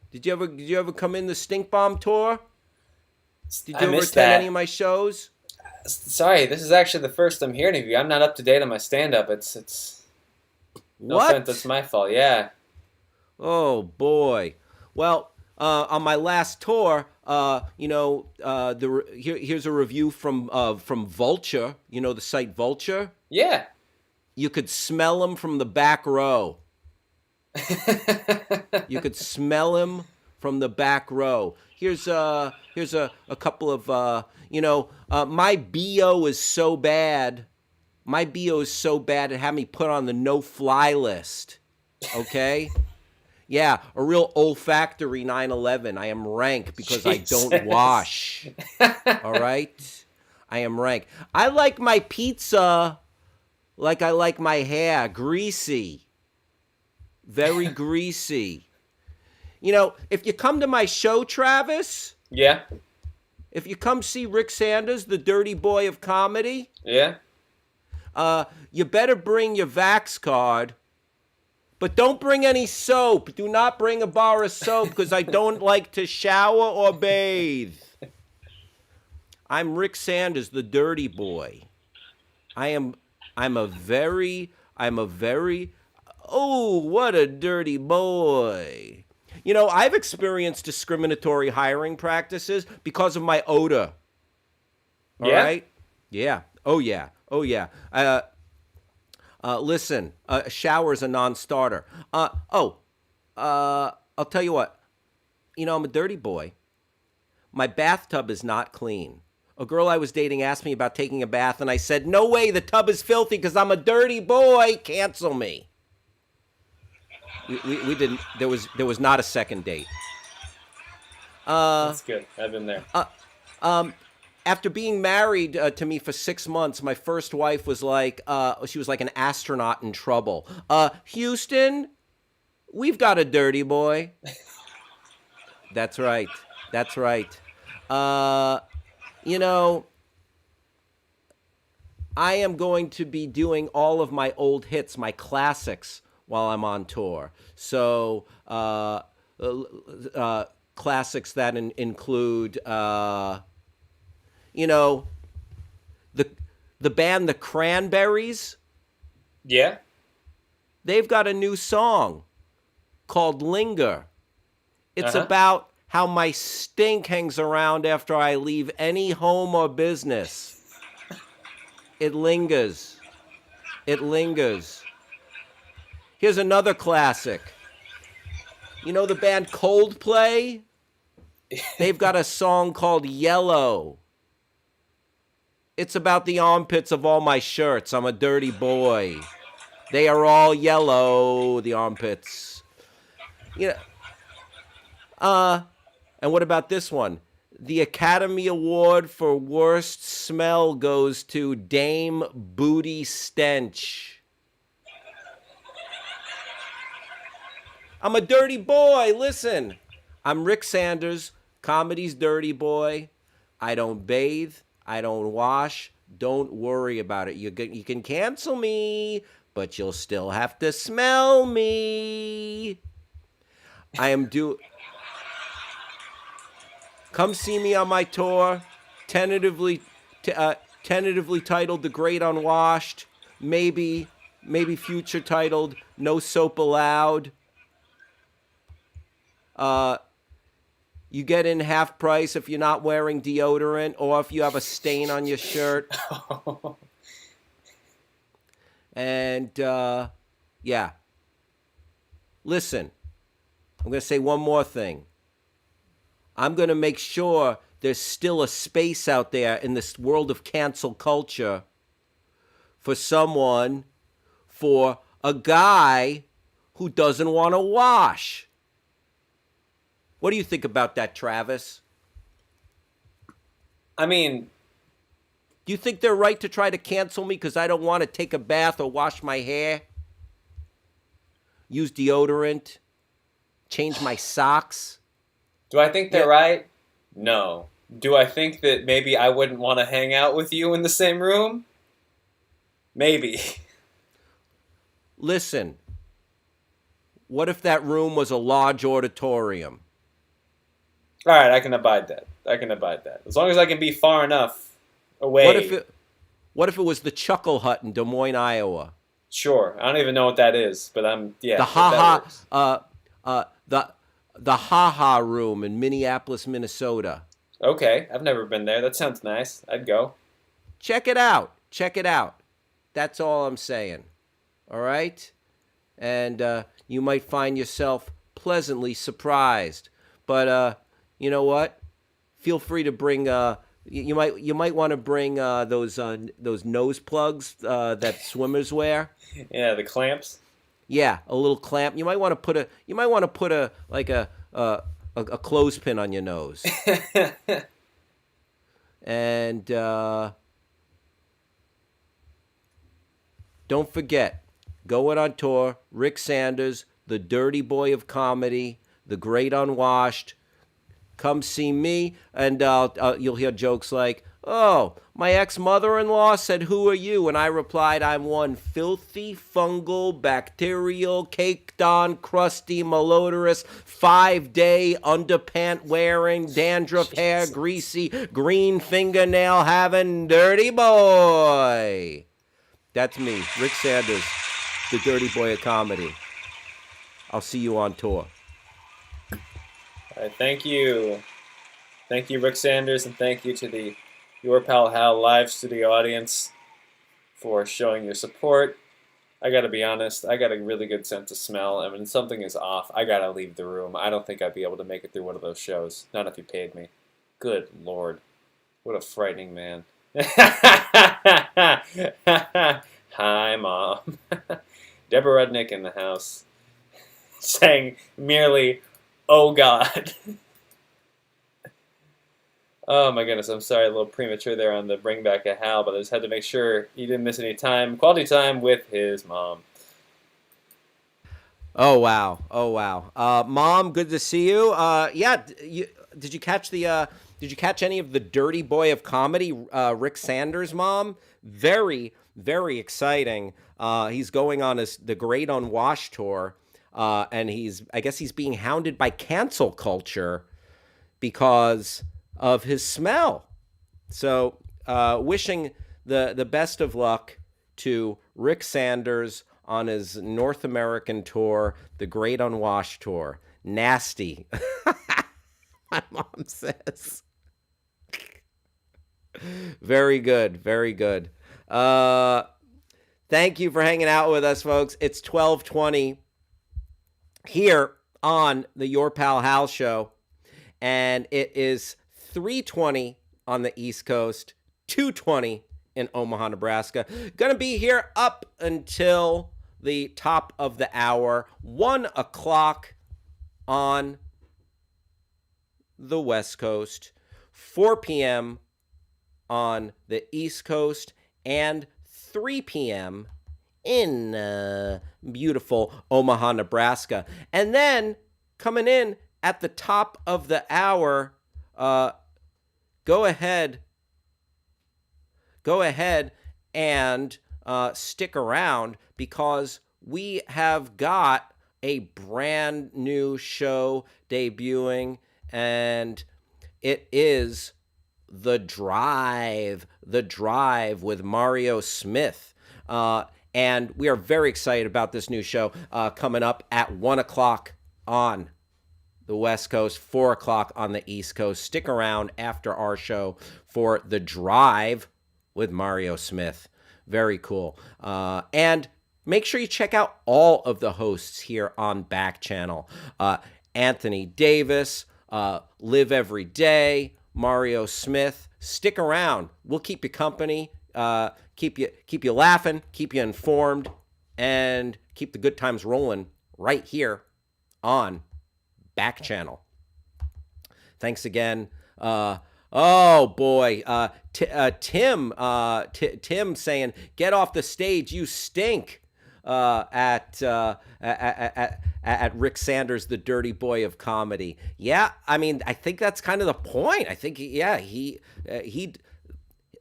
Did you ever come in the Stink Bomb tour? Did you ever attend any of my shows? Sorry, this is actually the first I'm hearing of you. I'm not up to date on my stand-up. It's no offense, that's my fault. Yeah. Oh boy. Well, on my last tour, here's a review from Vulture. You know the site Vulture? Yeah. You could smell him from the back row. You could smell him from the back row. Here's a couple of my BO is so bad. My BO is so bad it had me put on the no-fly list. Okay? Yeah, a real olfactory 9/11. I am rank because Jesus. I don't wash. All right? I am rank. I like my pizza like I like my hair, greasy. Very greasy. You know, if you come to my show, Travis. Yeah. If you come see Rick Sanders, the dirty boy of comedy. Yeah. You better bring your Vax card. But don't bring any soap. Do not bring a bar of soap because I don't like to shower or bathe. I'm Rick Sanders, the dirty boy. I'm a very, oh, what a dirty boy. You know, I've experienced discriminatory hiring practices because of my odor. All right? Yeah. Oh, yeah. Listen, a shower is a non-starter. I'll tell you what. You know, I'm a dirty boy. My bathtub is not clean. A girl I was dating asked me about taking a bath, and I said, no way, the tub is filthy because I'm a dirty boy. Cancel me. We didn't. There was not a second date. That's good. I've been there. After being married to me for 6 months, my first wife was like, she was like an astronaut in trouble. Houston, we've got a dirty boy. That's right. You know, I am going to be doing all of my old hits, my classics, while I'm on tour. So, classics that include, you know, the band The Cranberries. Yeah. They've got a new song called Linger. It's about how my stink hangs around after I leave any home or business. It lingers. Here's another classic. You know the band Coldplay? They've got a song called Yellow. It's about the armpits of all my shirts. I'm a dirty boy. They are all yellow, the armpits. You know, and what about this one? The Academy Award for Worst Smell goes to Dame Booty Stench. I'm a dirty boy. Listen, I'm Rick Sanders, comedy's dirty boy. I don't bathe. I don't wash. Don't worry about it. You can cancel me, but you'll still have to smell me. Come see me on my tour, tentatively titled The Great Unwashed, maybe future titled No Soap Allowed. You get in half price if you're not wearing deodorant or if you have a stain on your shirt. And, yeah. Listen, I'm going to say one more thing. I'm going to make sure there's still a space out there in this world of cancel culture for someone for a guy who doesn't want to wash. What do you think about that, Travis? I mean, Do you think they're right to try to cancel me because I don't want to take a bath or wash my hair? Use deodorant? Change my socks? do I think they're Yeah. right? No. Do I think that maybe I wouldn't want to hang out with you in the same room? Maybe. Listen, what if that room was a large auditorium? All right, I can abide that. As long as I can be far enough away. What if it was the Chuckle Hut in Des Moines, Iowa? Sure. I don't even know what that is, but yeah. The if that works. the Ha Room in Minneapolis, Minnesota. Okay, I've never been there. That sounds nice. I'd go. Check it out. That's all I'm saying. All right? And you might find yourself pleasantly surprised. But you know what? Feel free to bring you might want to bring those nose plugs that swimmers wear. Yeah, the clamps. Yeah, a little clamp. You might want to put a like a clothespin on your nose. And don't forget, going on tour, Rick Sanders, the dirty boy of comedy, the great Unwashed. Come see me, and you'll hear jokes like, "Oh, my ex-mother-in-law said, 'Who are you?' And I replied, 'I'm one filthy, fungal, bacterial, caked-on, crusty, malodorous, 5-day, underpant-wearing, dandruff-hair, greasy, green fingernail-having dirty boy.'" That's me, Rick Sanders, the dirty boy of comedy. I'll see you on tour. All right, thank you. Thank you, Rick Sanders, and thank you to the Your Pal Hal live studio audience for showing your support. I gotta be honest, I got a really good sense of smell, and when something is off, I gotta leave the room. I don't think I'd be able to make it through one of those shows. Not if you paid me. Good Lord. What a frightening man. Hi, Mom. Deborah Rudnick in the house, saying merely, "Oh God." Oh my goodness, I'm sorry, a little premature there on the bring back a Hal, but I just had to make sure he didn't miss any time, quality time with his mom. Oh wow! Mom, good to see you. Did you catch any of the dirty boy of comedy, Rick Sanders' mom? Very, very exciting. He's going on the Great Unwashed tour, and I guess he's being hounded by cancel culture because of his smell. So, wishing the best of luck to Rick Sanders on his North American tour, the Great Unwashed tour. Nasty. My mom says. Very good. Thank you for hanging out with us, folks. It's 12:20 here on the Your Pal Hal show, and it is 3:20 on the East Coast, 2:20 in Omaha, Nebraska. Gonna be here up until the top of the hour, 1 o'clock on the West Coast, 4 p.m. on the East Coast, and 3 p.m. in beautiful Omaha, Nebraska. And then coming in at the top of the hour, go ahead and stick around, because we have got a brand new show debuting, and it is The Drive with Mario Smith. And we are very excited about this new show coming up at 1 o'clock on the West Coast, 4 o'clock on the East Coast. Stick around after our show for The Drive with Mario Smith. Very cool. And make sure you check out all of the hosts here on Backchannel. Anthony Davis, Live Every Day, Mario Smith. Stick around. We'll keep you company, keep you laughing, keep you informed. and keep the good times rolling right here on Backchannel. Thanks again. Oh boy, Tim saying, "Get off the stage, you stink." At Rick Sanders, the dirty boy of comedy. Yeah, I mean, I think that's kind of the point. I think,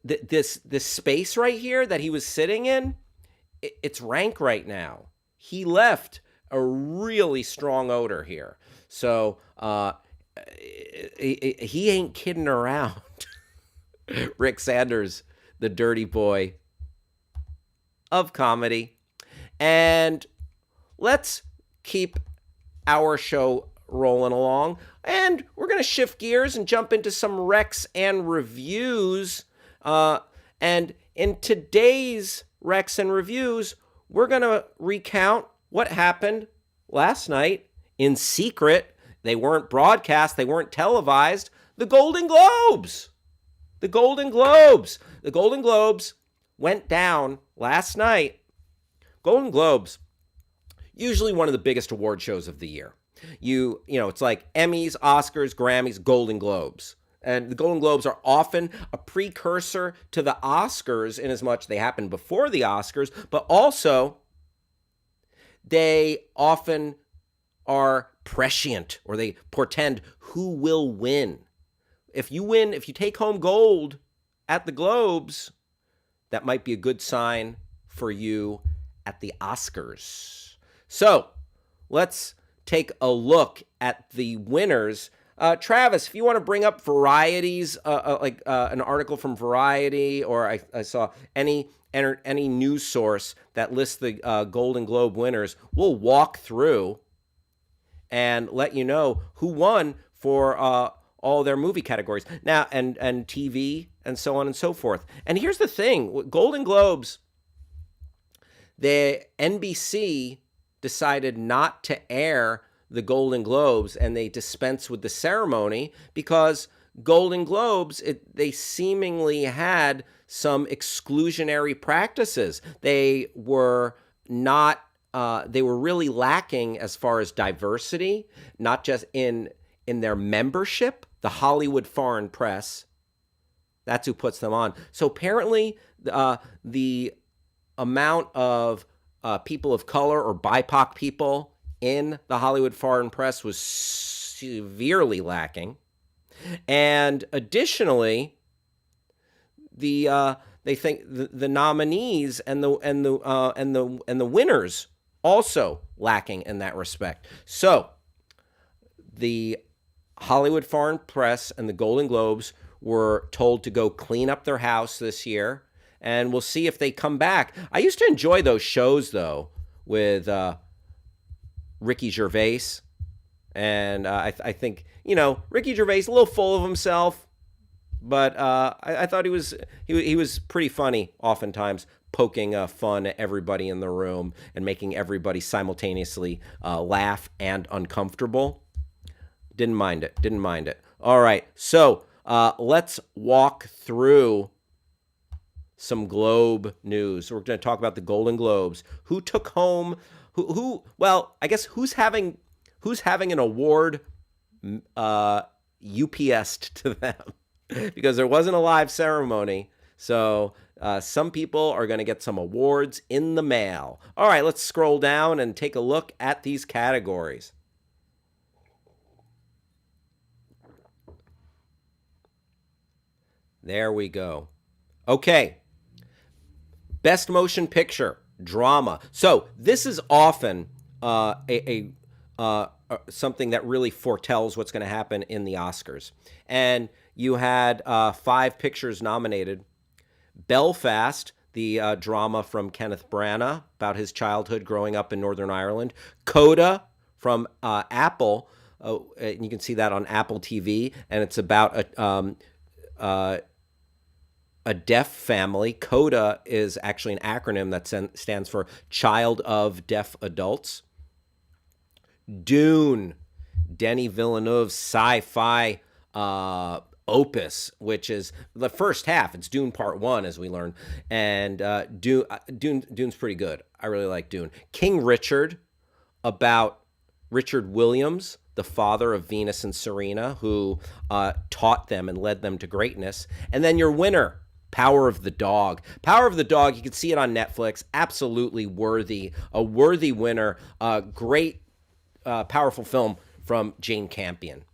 this space right here that he was sitting in, it's rank right now. He left a really strong odor here. So he ain't kidding around. Rick Sanders, the dirty boy of comedy. And let's keep our show rolling along. And we're going to shift gears and jump into some recs and reviews. And in today's recs and reviews, we're going to recount what happened last night in secret. They weren't broadcast. They weren't televised. The Golden Globes. The Golden Globes. The Golden Globes went down last night. Golden Globes, usually one of the biggest award shows of the year. You know, it's like Emmys, Oscars, Grammys, Golden Globes. And the Golden Globes are often a precursor to the Oscars in as much they happen before the Oscars, but also they often are prescient, or they portend who will win. If you take home gold at the Globes, that might be a good sign for you at the Oscars. So let's take a look at the winners. Travis, if you want to bring up Variety's, an article from Variety, or I saw any news source that lists the Golden Globe winners, we'll walk through and let you know who won for all their movie categories now, and TV and so on and so forth. And here's the thing, Golden Globes, the NBC decided not to air the Golden Globes, and they dispensed with the ceremony because Golden Globes, they seemingly had some exclusionary practices. They were not, they were really lacking as far as diversity, not just in their membership, the Hollywood Foreign Press. That's who puts them on. So apparently the amount of people of color or BIPOC people in the Hollywood Foreign Press was severely lacking. And additionally, they think the nominees and the winners also lacking in that respect. So the Hollywood Foreign Press and the Golden Globes were told to go clean up their house this year, and we'll see if they come back. I used to enjoy those shows, though, with Ricky Gervais. And I think, Ricky Gervais, a little full of himself, but I thought he was pretty funny oftentimes, poking fun at everybody in the room and making everybody simultaneously laugh and uncomfortable. Didn't mind it. All right, so let's walk through some Globe news. We're going to talk about the Golden Globes. Who took home? Well, I guess who's having an award UPS'd to them because there wasn't a live ceremony. So some people are going to get some awards in the mail. All right, let's scroll down and take a look at these categories. There we go. Okay. Best Motion Picture, Drama. So this is often something that really foretells what's going to happen in the Oscars. And you had 5 pictures nominated. Belfast, the drama from Kenneth Branagh about his childhood growing up in Northern Ireland. Coda from Apple. And you can see that on Apple TV. And it's about a deaf family. CODA is actually an acronym that stands for Child of Deaf Adults. Dune, Denis Villeneuve's sci-fi opus, which is the first half. It's Dune Part 1, as we learned. And Dune's pretty good. I really like Dune. King Richard, about Richard Williams, the father of Venus and Serena, who taught them and led them to greatness. And then your winner, Power of the Dog. Power of the Dog, you can see it on Netflix. Absolutely worthy. A worthy winner. Great, powerful film from Jane Campion.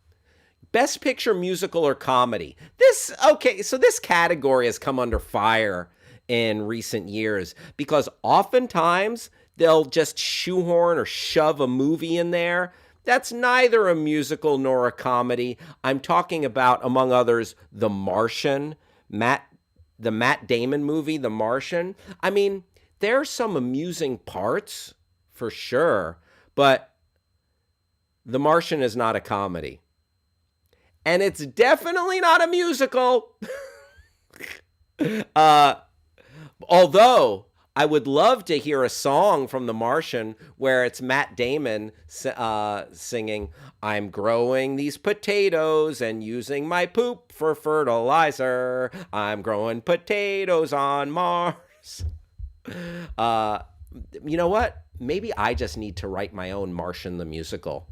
Best Picture, Musical, or Comedy. So this category has come under fire in recent years because oftentimes they'll just shoehorn or shove a movie in there that's neither a musical nor a comedy. I'm talking about, among others, The Martian, the Matt Damon movie, The Martian. I mean, there's some amusing parts for sure, but The Martian is not a comedy. And it's definitely not a musical. Although I would love to hear a song from The Martian where it's Matt Damon singing, "I'm growing these potatoes and using my poop for fertilizer. I'm growing potatoes on Mars." You know what? Maybe I just need to write my own Martian the musical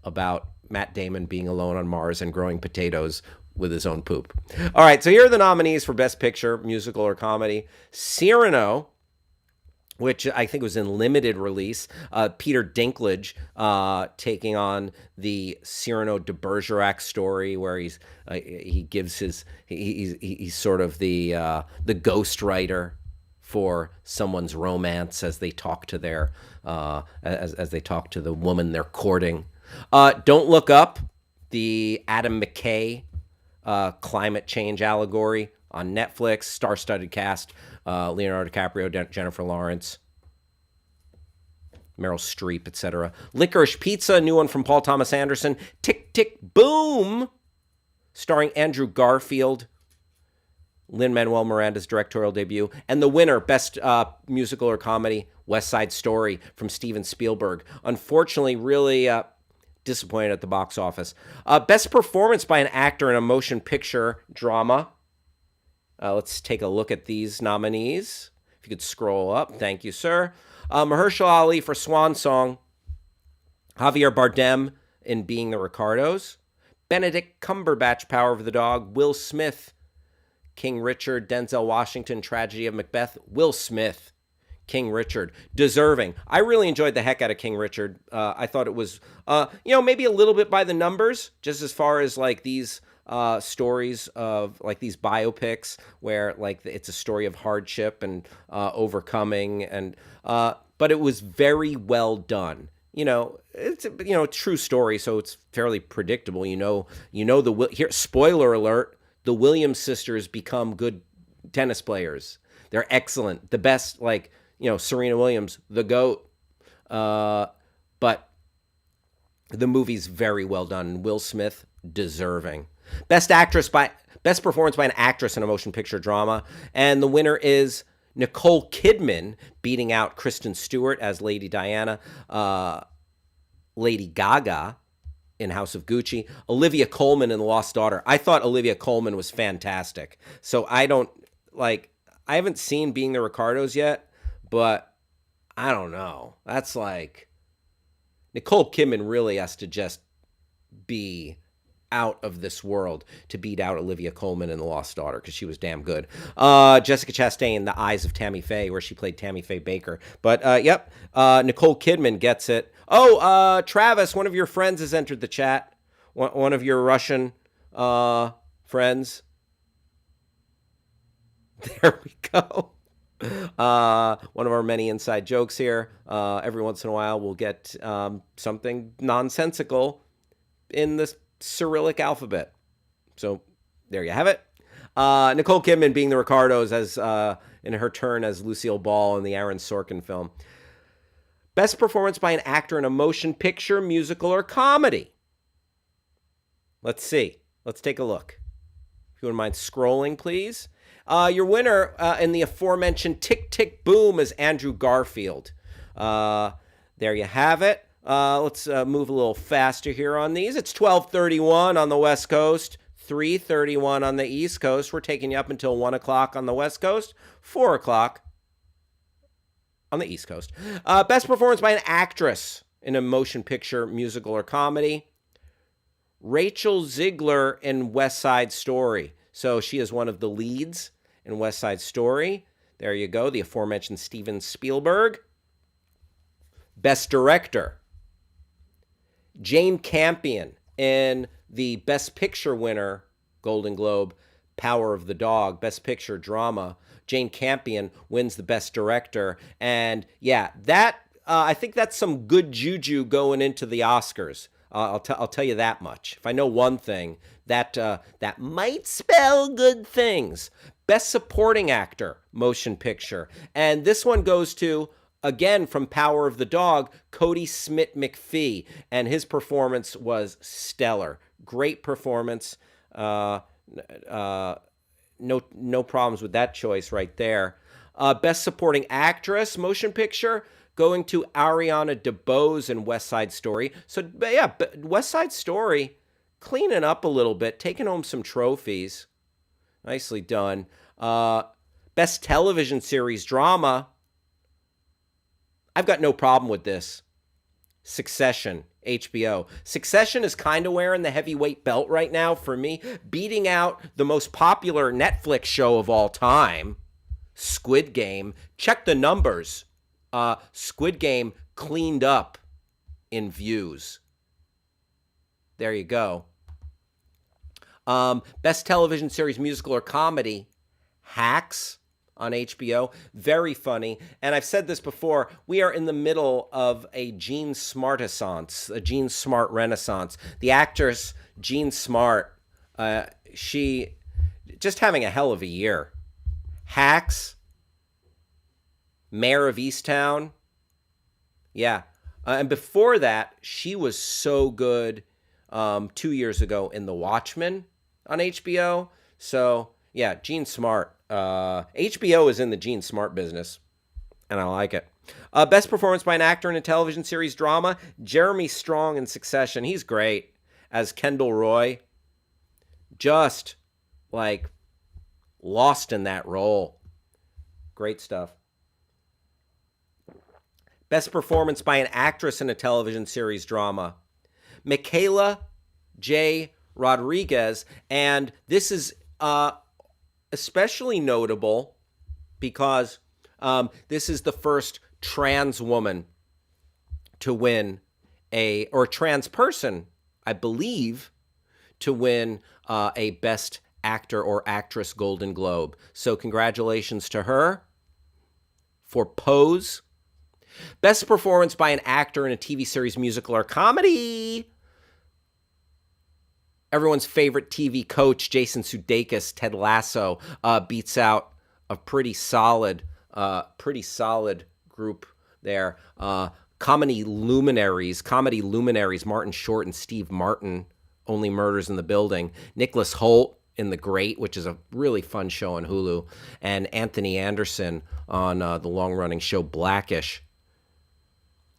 about Matt Damon being alone on Mars and growing potatoes with his own poop. All right, so here are the nominees for Best Picture, Musical, or Comedy. Cyrano, which I think was in limited release. Peter Dinklage taking on the Cyrano de Bergerac story, where he's sort of the ghostwriter for someone's romance as they talk to their as they talk to the woman they're courting. Don't Look Up, the Adam McKay climate change allegory on Netflix, star-studded cast, Leonardo DiCaprio, Jennifer Lawrence, Meryl Streep, etc. Licorice Pizza, a new one from Paul Thomas Anderson. Tick, Tick, Boom, starring Andrew Garfield, Lin-Manuel Miranda's directorial debut. And the winner, Best Musical or Comedy, West Side Story from Steven Spielberg. Unfortunately, really disappointed at the box office. Best Performance by an Actor in a Motion Picture Drama. Let's take a look at these nominees. If you could scroll up. Thank you, sir. Mahershala Ali for Swan Song. Javier Bardem in Being the Ricardos. Benedict Cumberbatch, Power of the Dog. Will Smith, King Richard. Denzel Washington, Tragedy of Macbeth. Will Smith, King Richard. Deserving. I really enjoyed the heck out of King Richard. I thought it was, maybe a little bit by the numbers, just as far as like these stories of like these biopics where like it's a story of hardship and overcoming, and but it was very well done. It's a true story, so it's fairly predictable. Here, spoiler alert: the Williams sisters become good tennis players. They're excellent, the best. Serena Williams, the GOAT. But the movie's very well done. Will Smith, deserving. Best Performance by an Actress in a Motion Picture Drama. And the winner is Nicole Kidman, beating out Kristen Stewart as Lady Diana. Lady Gaga in House of Gucci. Olivia Colman in The Lost Daughter. I thought Olivia Colman was fantastic. So I haven't seen Being the Ricardos yet, but I don't know. That's like, Nicole Kidman really has to just be out of this world to beat out Olivia Colman in The Lost Daughter, because she was damn good. Jessica Chastain, The Eyes of Tammy Faye, where she played Tammy Faye Baker. But Nicole Kidman gets it. Travis, one of your friends has entered the chat. One of your Russian friends. There we go. One of our many inside jokes here. Every once in a while, we'll get something nonsensical in the Cyrillic alphabet. So there you have it. Nicole Kidman being the Ricardos as in her turn as Lucille Ball in the Aaron Sorkin film. Best Performance by an Actor in a Motion Picture, Musical, or Comedy. Let's see. Let's take a look. If you wouldn't mind scrolling, please. Your winner in the aforementioned Tick, Tick, Boom is Andrew Garfield. There you have it. Let's move a little faster here on these. It's 12:31 on the West Coast, 3:31 on the East Coast. We're taking you up until 1 o'clock on the West Coast, 4 o'clock on the East Coast. Best performance by an actress in a motion picture, musical, or comedy. Rachel Ziegler in West Side Story. So she is one of the leads in West Side Story. There you go, the aforementioned Steven Spielberg. Best Director. Jane Campion in the Best Picture winner, Golden Globe, Power of the Dog, Best Picture Drama. Jane Campion wins the Best Director. And yeah, that I think that's some good juju going into the Oscars. I'll tell you that much. If I know one thing, that might spell good things. Best Supporting Actor, Motion Picture. And this one goes to, again, from Power of the Dog, Cody Smith-McPhee. And his performance was stellar. Great performance. No problems with that choice right there. Best Supporting Actress, Motion Picture, going to Ariana DeBose in West Side Story. So, yeah, West Side Story, cleaning up a little bit, taking home some trophies. Nicely done. Best Television Series Drama. I've got no problem with this. Succession, HBO. Succession is kind of wearing the heavyweight belt right now for me, beating out the most popular Netflix show of all time, Squid Game. Check the numbers. Squid Game cleaned up in views. There you go. Best Television Series, Musical, or Comedy, Hacks on HBO. Very funny. And I've said this before, we are in the middle of a Jean Smart-essence, a Jean Smart renaissance. The actress Jean Smart, she just having a hell of a year. Hacks, Mayor of Easttown. Yeah. And before that, she was so good 2 years ago in The Watchmen on HBO. So, yeah, Jean Smart. HBO is in the Jean Smart business, and I like it. Best performance by an actor in a television series drama, Jeremy Strong in Succession. He's great as Kendall Roy. Just, like, lost in that role. Great stuff. Best performance by an actress in a television series drama, Michaela J. Rodriguez. And this is especially notable because this is the first trans woman to win or trans person, I believe, to win a Best Actor or Actress Golden Globe. So congratulations to her for Pose. Best performance by an actor in a TV series, musical, or comedy. Everyone's favorite TV coach, Jason Sudeikis, Ted Lasso, beats out a pretty solid group there. Comedy luminaries, Martin Short and Steve Martin, Only Murders in the Building. Nicholas Hoult in The Great, which is a really fun show on Hulu. And Anthony Anderson on the long-running show Blackish.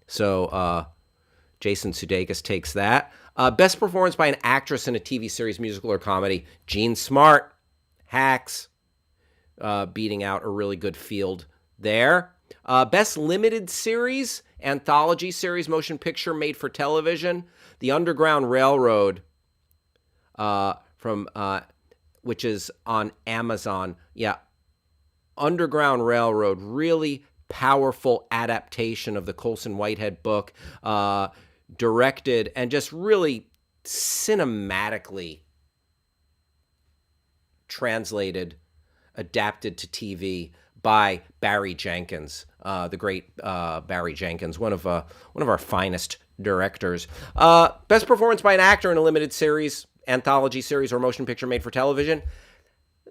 So Jason Sudeikis takes that. Best performance by an actress in a TV series, musical, or comedy, Jean Smart, Hacks, beating out a really good field there. Best limited series, anthology series, motion picture made for television, The Underground Railroad, which is on Amazon. Yeah, Underground Railroad, really powerful adaptation of the Colson Whitehead book, directed and just really cinematically adapted to TV by Barry Jenkins, the great Barry Jenkins, one of our finest directors. Best performance by an actor in a limited series, anthology series, or motion picture made for television.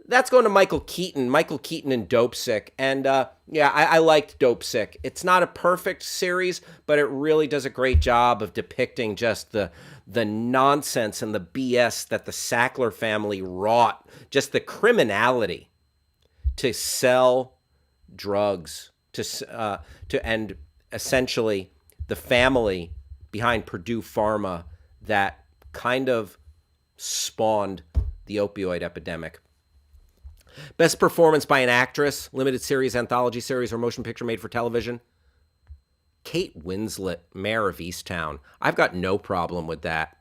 That's going to Michael Keaton in Dope Sick. And I liked Dope Sick. It's not a perfect series, but it really does a great job of depicting just the nonsense and the BS that the Sackler family wrought, just the criminality to sell drugs, to and essentially the family behind Purdue Pharma that kind of spawned the opioid epidemic. Best performance by an actress, limited series, anthology series, or motion picture made for television. Kate Winslet, Mayor of Easttown. I've got no problem with that.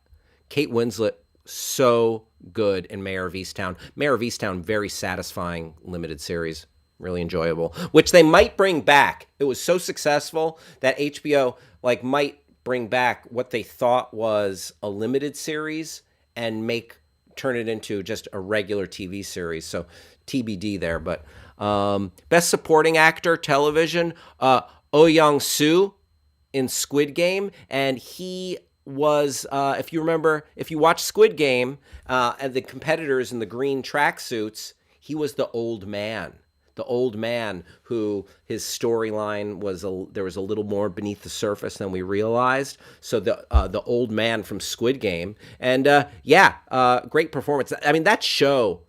Kate Winslet, so good in Mayor of Easttown. Mayor of Easttown, very satisfying limited series. Really enjoyable. Which they might bring back. It was so successful that HBO might bring back what they thought was a limited series and turn it into just a regular TV series. So TBD there. But best supporting actor, television, Oh Young-soo in Squid Game. And he was, if you watch Squid Game, and the competitors in the green tracksuits, he was the old man. The old man who his storyline was there was a little more beneath the surface than we realized. So the old man from Squid Game, and great performance. I mean, that show,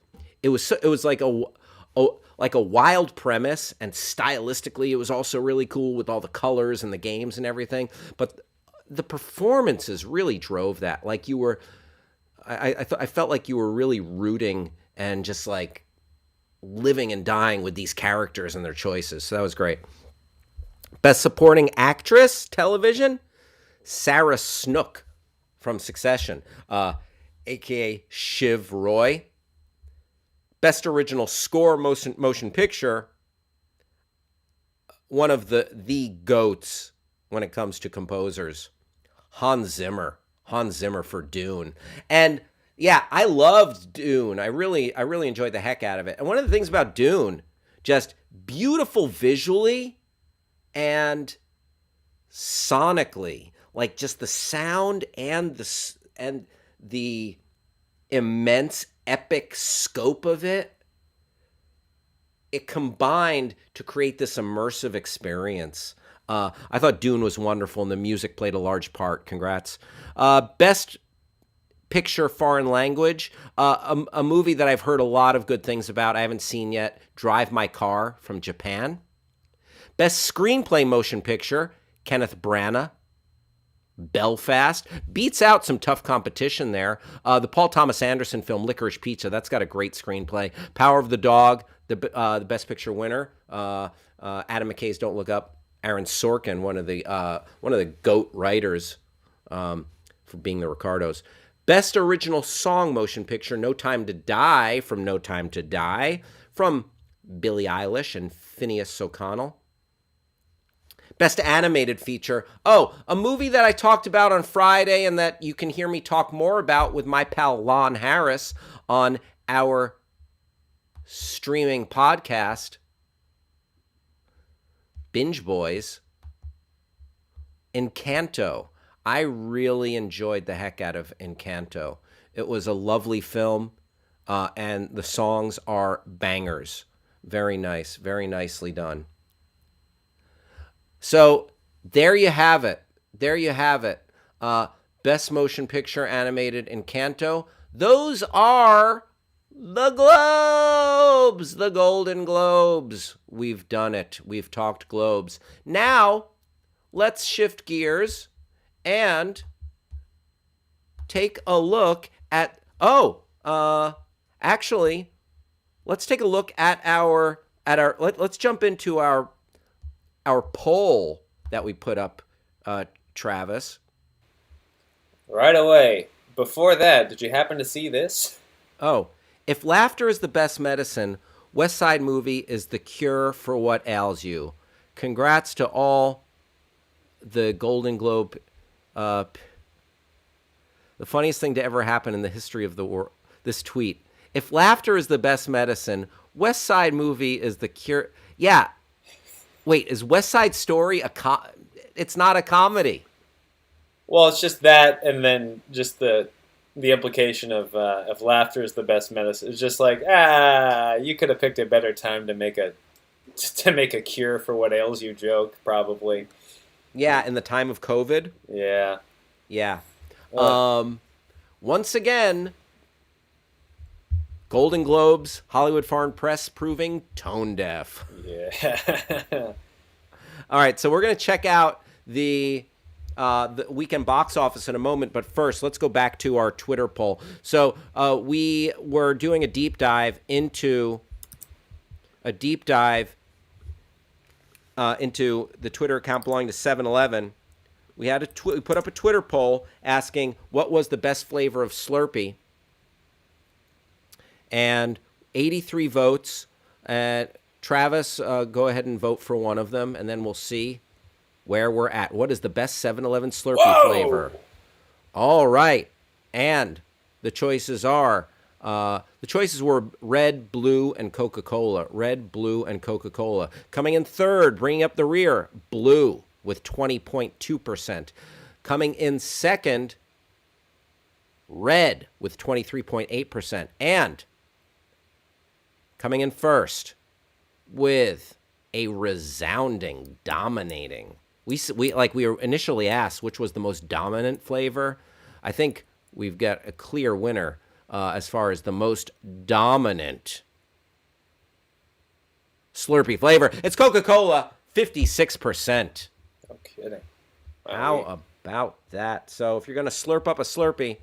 it was like a wild premise, and stylistically it was also really cool with all the colors and the games and everything. But the performances really drove that. Like you were, I felt like you were really rooting and just like living and dying with these characters and their choices. So that was great. Best supporting actress, television, Sarah Snook from Succession, aka Shiv Roy. Best original score, motion picture, one of the GOATs when it comes to composers, Hans Zimmer for Dune. And yeah, I loved Dune. I really enjoyed the heck out of it. And one of the things about Dune, just beautiful visually and sonically, like just the sound and the immense epic scope of it, it combined to create this immersive experience. I thought Dune was wonderful, and the music played a large part. Congrats. Best picture, foreign language, a movie that I've heard a lot of good things about. I haven't seen yet. Drive My Car from Japan. Best screenplay, motion picture, Kenneth Branagh. Belfast beats out some tough competition there. The Paul Thomas Anderson film Licorice Pizza, that's got a great screenplay. Power of the Dog, the best picture winner. Adam McKay's Don't Look Up. Aaron Sorkin, one of the GOAT writers for being the Ricardos. Best original song, motion picture, No Time to Die from No Time to Die from Billie Eilish and Phineas O'Connell. Best animated feature. Oh, a movie that I talked about on Friday and that you can hear me talk more about with my pal Lon Harris on our streaming podcast, Binge Boys, Encanto. I really enjoyed the heck out of Encanto. It was a lovely film, and the songs are bangers. Very nice, very nicely done. So there you have it. There you have it. Best motion picture animated Encanto. Those are the Globes, the Golden Globes. We've done it. We've talked Globes. Now, let's shift gears and take a look at, actually, let's take a look at let's jump into our poll that we put up, Travis. Right away. Before that, did you happen to see this? Oh, if laughter is the best medicine, West Side Movie is the cure for what ails you. Congrats to all the Golden Globe. The funniest thing to ever happen in the history of the world. This tweet. If laughter is the best medicine, West Side Movie is the cure. Yeah. Wait, is West Side Story it's not a comedy. Well, it's just that, and then just the implication of if laughter is the best medicine. It's just like, you could have picked a better time to make a cure for what ails you joke, probably. Yeah, in the time of COVID. Yeah. Yeah. Once again, Golden Globes, Hollywood Foreign Press proving tone deaf. Yeah. All right, so we're going to check out the the weekend box office in a moment, but first, let's go back to our Twitter poll. So we were doing a deep dive into the Twitter account belonging to 7-Eleven. We had we put up a Twitter poll asking what was the best flavor of Slurpee, and 83 votes. Travis, go ahead and vote for one of them, and then we'll see where we're at. What is the best 7-Eleven Slurpee flavor? All right. And the choices were red, blue, and Coca-Cola. Red, blue, and Coca-Cola. Coming in third, bringing up the rear, blue with 20.2%. Coming in second, red with 23.8%. And coming in first with a resounding, dominating. We were initially asked which was the most dominant flavor. I think we've got a clear winner as far as the most dominant Slurpee flavor. It's Coca-Cola, 56%. No kidding. How about that? So if you're going to slurp up a Slurpee,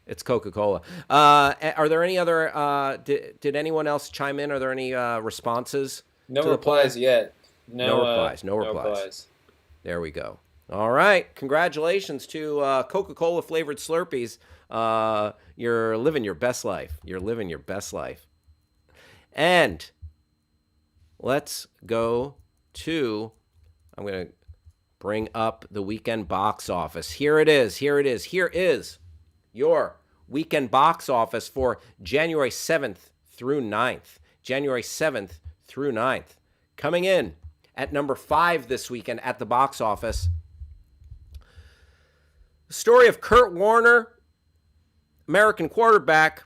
it's Coca-Cola. Are there any other, did anyone else chime in? Are there any responses? No replies yet. No replies. There we go. All right. Congratulations to Coca-Cola flavored Slurpees. You're living your best life. And let's go to, I'm going to bring up the weekend box office. Here it is. Here is your weekend box office for January 7th through 9th. Coming in at number 5 this weekend at the box office, the story of Kurt Warner, American quarterback,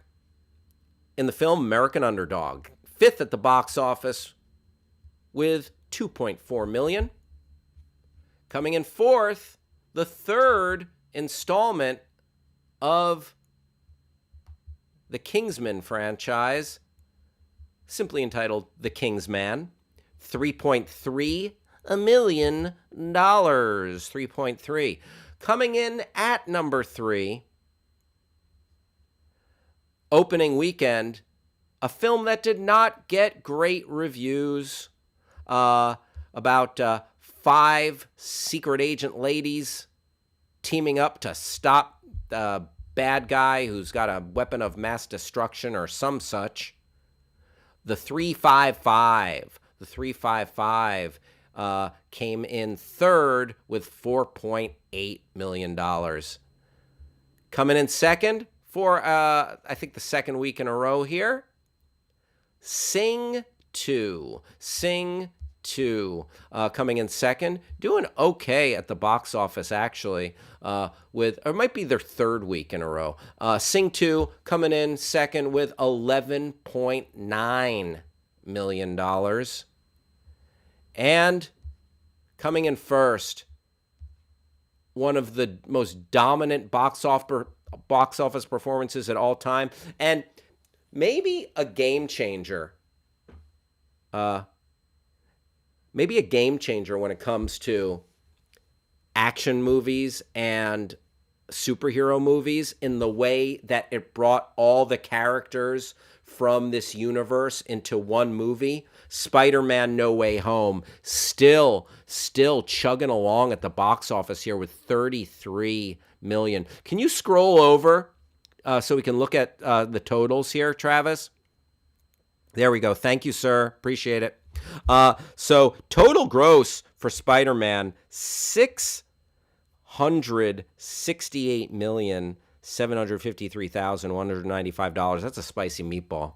in the film American Underdog. 5th at the box office with $2.4 million. Coming in 4th, the 3rd installment of the Kingsman franchise, simply entitled The Kingsman, $3.3 million. 3.3. Coming in at number 3, opening weekend, a film that did not get great reviews, about 5 secret agent ladies teaming up to stop the bad guy who's got a weapon of mass destruction or some such. The 355 came in 3rd with $4.8 million. Coming in 2nd for, I think, the 2nd week in a row here, Sing 2. Coming in 2nd, doing okay at the box office, actually, or it might be their 3rd week in a row. Sing 2 coming in 2nd with $11.9 million. And coming in 1st, one of the most dominant box office performances at all time, and maybe a game changer. Maybe a game changer when it comes to action movies and superhero movies, in the way that it brought all the characters from this universe into one movie. Spider-Man No Way Home still chugging along at the box office here with $33 million. Can you scroll over so we can look at the totals here, Travis? There we go. Thank you, sir. Appreciate it. So total gross for Spider-Man, $668,753,195. That's a spicy meatball.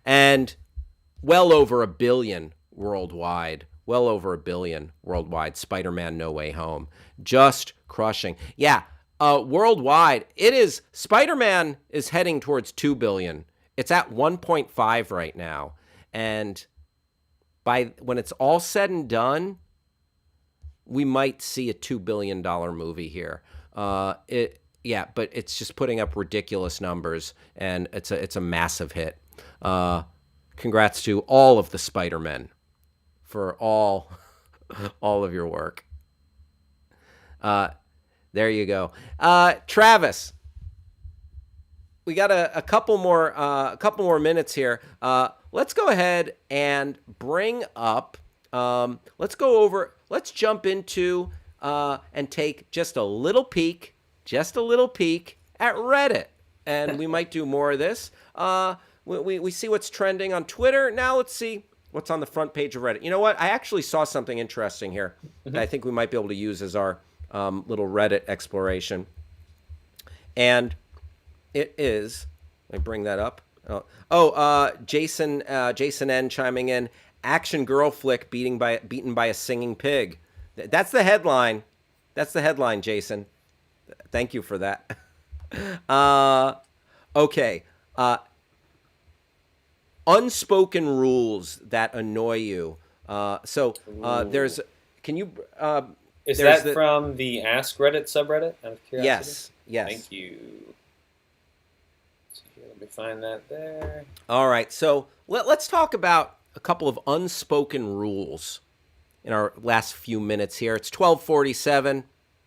And well over $1 billion worldwide. Spider-Man No Way Home. Just crushing. Yeah, worldwide, Spider-Man is heading towards $2 billion. It's at 1.5 right now. And when it's all said and done, we might see a $2 billion movie here. But it's just putting up ridiculous numbers, and it's a massive hit. Congrats to all of the Spider-Men for all of your work. There you go. Travis, we got a couple more minutes here. Let's go ahead and bring up. Let's jump into and take just a little peek at Reddit, and we might do more of this. We see what's trending on Twitter. Now let's see what's on the front page of Reddit. You know what? I actually saw something interesting here that I think we might be able to use as our little Reddit exploration. And it is, let me bring that up. Jason N chiming in, action girl flick beaten by a singing pig. That's the headline. Jason. Thank you for that. Okay. Unspoken rules that annoy you. There's, can you, is that from the Ask Reddit subreddit? Out of curiosity? Yes. Thank you. So here, let me find that there. All right. So let's talk about a couple of unspoken rules in our last few minutes here. It's 12:47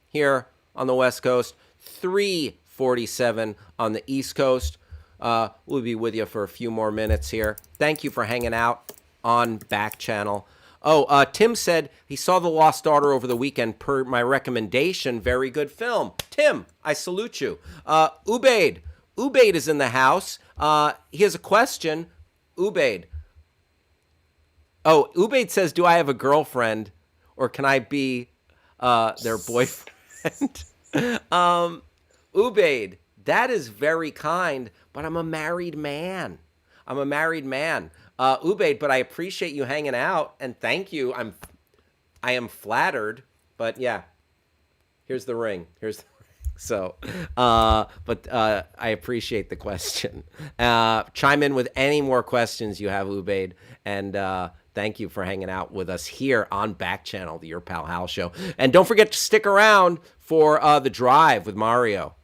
here on the West Coast, 3:47 on the East Coast. We'll be with you for a few more minutes here. Thank you for hanging out on Backchannel. Tim said he saw The Lost Daughter over the weekend per my recommendation. Very good film. Tim, I salute you. Ubaid is in the house. He has a question. Ubaid says, do I have a girlfriend or can I be their boyfriend? Ubaid, that is very kind, but I'm a married man. Ubaid, but I appreciate you hanging out and thank you. I am flattered, but yeah, here's the ring. So, I appreciate the question. Chime in with any more questions you have, Ubaid, and thank you for hanging out with us here on Backchannel, the Your Pal Hal Show. And don't forget to stick around for the drive with Mario.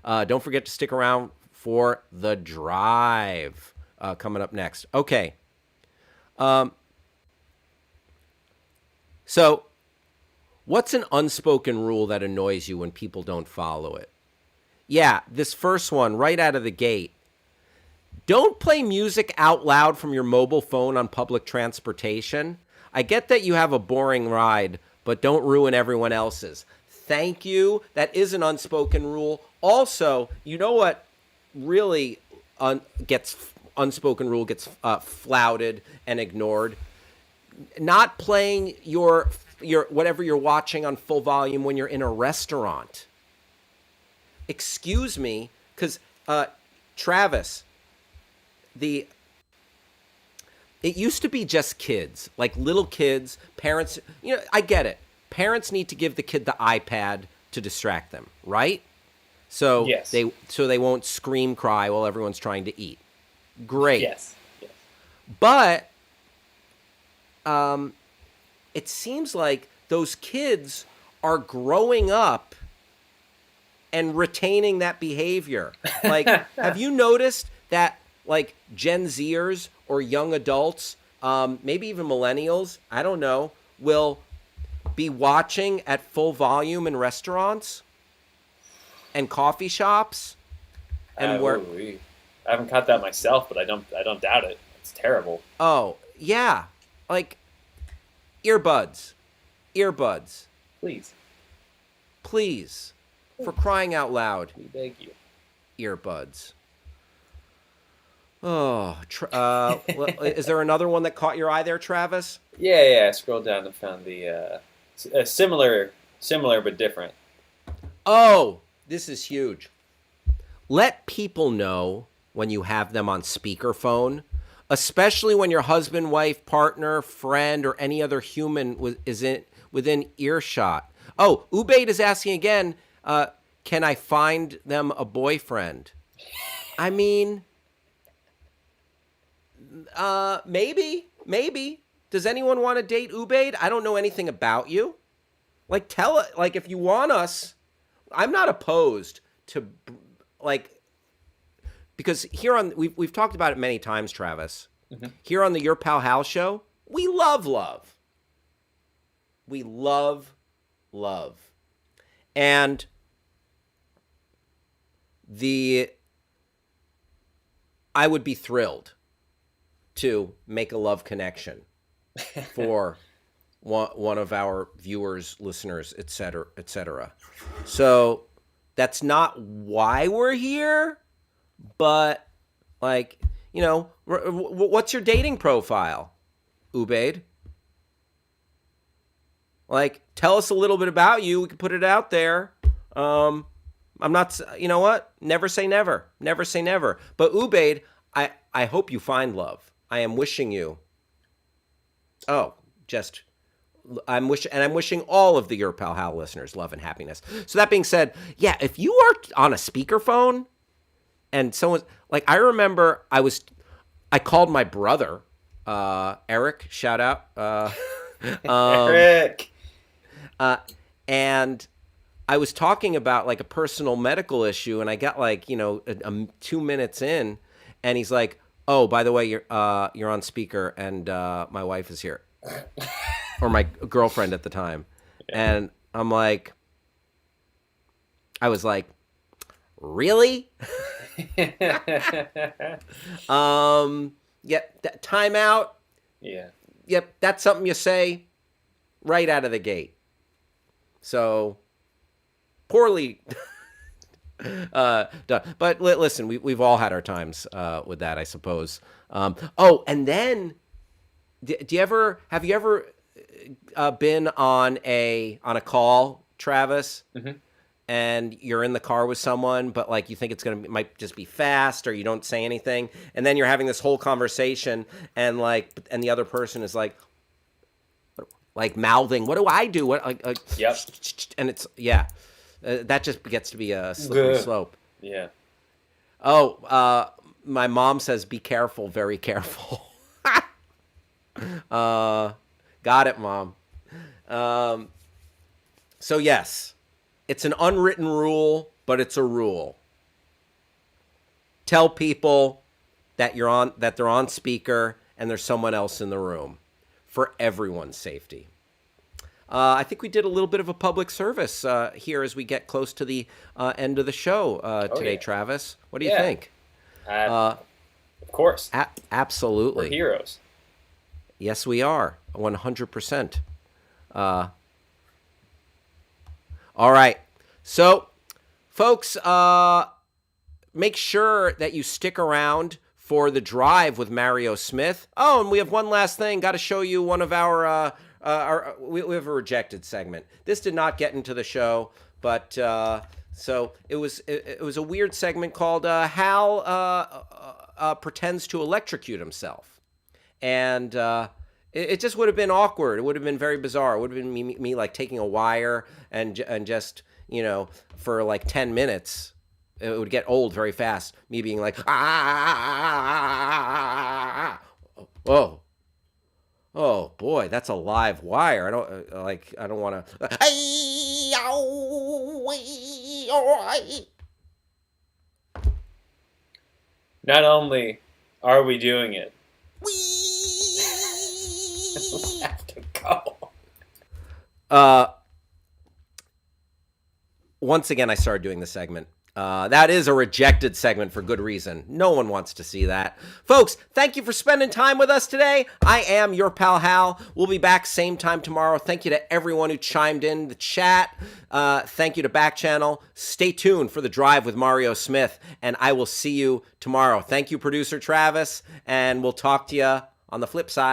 Don't forget to stick around for the drive coming up next. Okay. So what's an unspoken rule that annoys you when people don't follow it? Yeah, this first one right out of the gate. Don't play music out loud from your mobile phone on public transportation. I get that you have a boring ride, but don't ruin everyone else's. Thank you. That is an unspoken rule. Also, you know what really unspoken rule gets flouted and ignored? Not playing your whatever you're watching on full volume when you're in a restaurant. Excuse me, because Travis, it used to be just kids, like little kids, parents. You know, I get it. Parents need to give the kid the iPad to distract them, right? So yes. they won't scream cry while everyone's trying to eat. Great. Yes. But it seems like those kids are growing up and retaining that behavior. Like, have you noticed that, like, Gen Zers or young adults, maybe even millennials, I don't know, will be watching at full volume in restaurants and coffee shops? And I haven't caught that myself, but I don't doubt it. It's terrible. Oh, yeah. Like, earbuds. Please. For crying out loud. We beg you. Earbuds. Oh, is there another one that caught your eye there, Travis? Yeah. I scrolled down and found the similar but different. Oh, this is huge. Let people know when you have them on speakerphone, especially when your husband, wife, partner, friend, or any other human is within earshot. Oh, Ubaid is asking again, can I find them a boyfriend? I mean, maybe. Does anyone want to date Ubaid? I don't know anything about you. Like, if you want us, I'm not opposed to, like, because here on, we've talked about it many times, Travis. Mm-hmm. Here on the Your Pal Hal Show, we love love. We love. And I would be thrilled to make a love connection for one of our viewers, listeners, et cetera, et cetera. So that's not why we're here, but like, you know, what's your dating profile, Ubaid? Like, tell us a little bit about you. We can put it out there. I'm not, you know what? Never say never. Never say never. But Ubaid, I hope you find love. I am wishing you. I'm wishing all of the Your Pal Hal listeners love and happiness. So that being said, yeah, if you are on a speakerphone and someone, like, I remember I called my brother, Eric, shout out. Eric. And I was talking about like a personal medical issue, and I got like, you know, 2 minutes in, and he's like, "Oh, by the way, you're on speaker, and my wife is here," or my girlfriend at the time, and I'm like, I was like, really? Time out. Yeah. Yep, that's something you say right out of the gate. So poorly done. But listen, we've all had our times with that, I suppose. And then have you ever been on a call, Travis? Mm-hmm. And you're in the car with someone, but like you think might just be fast, or you don't say anything, and then you're having this whole conversation, and the other person is like mouthing, "What do I do?" Yep. And it's that just gets to be a slippery slope. Yeah. Oh, my mom says, "Be careful, very careful." Got it, Mom. So yes. It's an unwritten rule, but it's a rule. Tell people that they're on speaker and there's someone else in the room for everyone's safety. I think we did a little bit of a public service here as we get close to the end of the show today, Travis. What do you think? Of course. Absolutely. We're heroes. Yes, we are. 100%. All right. So, folks, make sure that you stick around for the drive with Mario Smith. Oh, and we have one last thing. Got to show you one of we have a rejected segment. This did not get into the show, but so it was a weird segment called Hal pretends to electrocute himself. And it just would have been awkward. It would have been very bizarre. It would have been me like taking a wire and just, you know, for like 10 minutes. It would get old very fast. Me being like, oh boy, that's a live wire. I don't want to. Not only are we doing it, we have to go. Once again, I started doing the segment. That is a rejected segment for good reason. No one wants to see that. Folks, thank you for spending time with us today. I am your pal Hal. We'll be back same time tomorrow. Thank you to everyone who chimed in the chat. Thank you to Backchannel. Stay tuned for the drive with Mario Smith, and I will see you tomorrow. Thank you, producer Travis, and we'll talk to you on the flip side.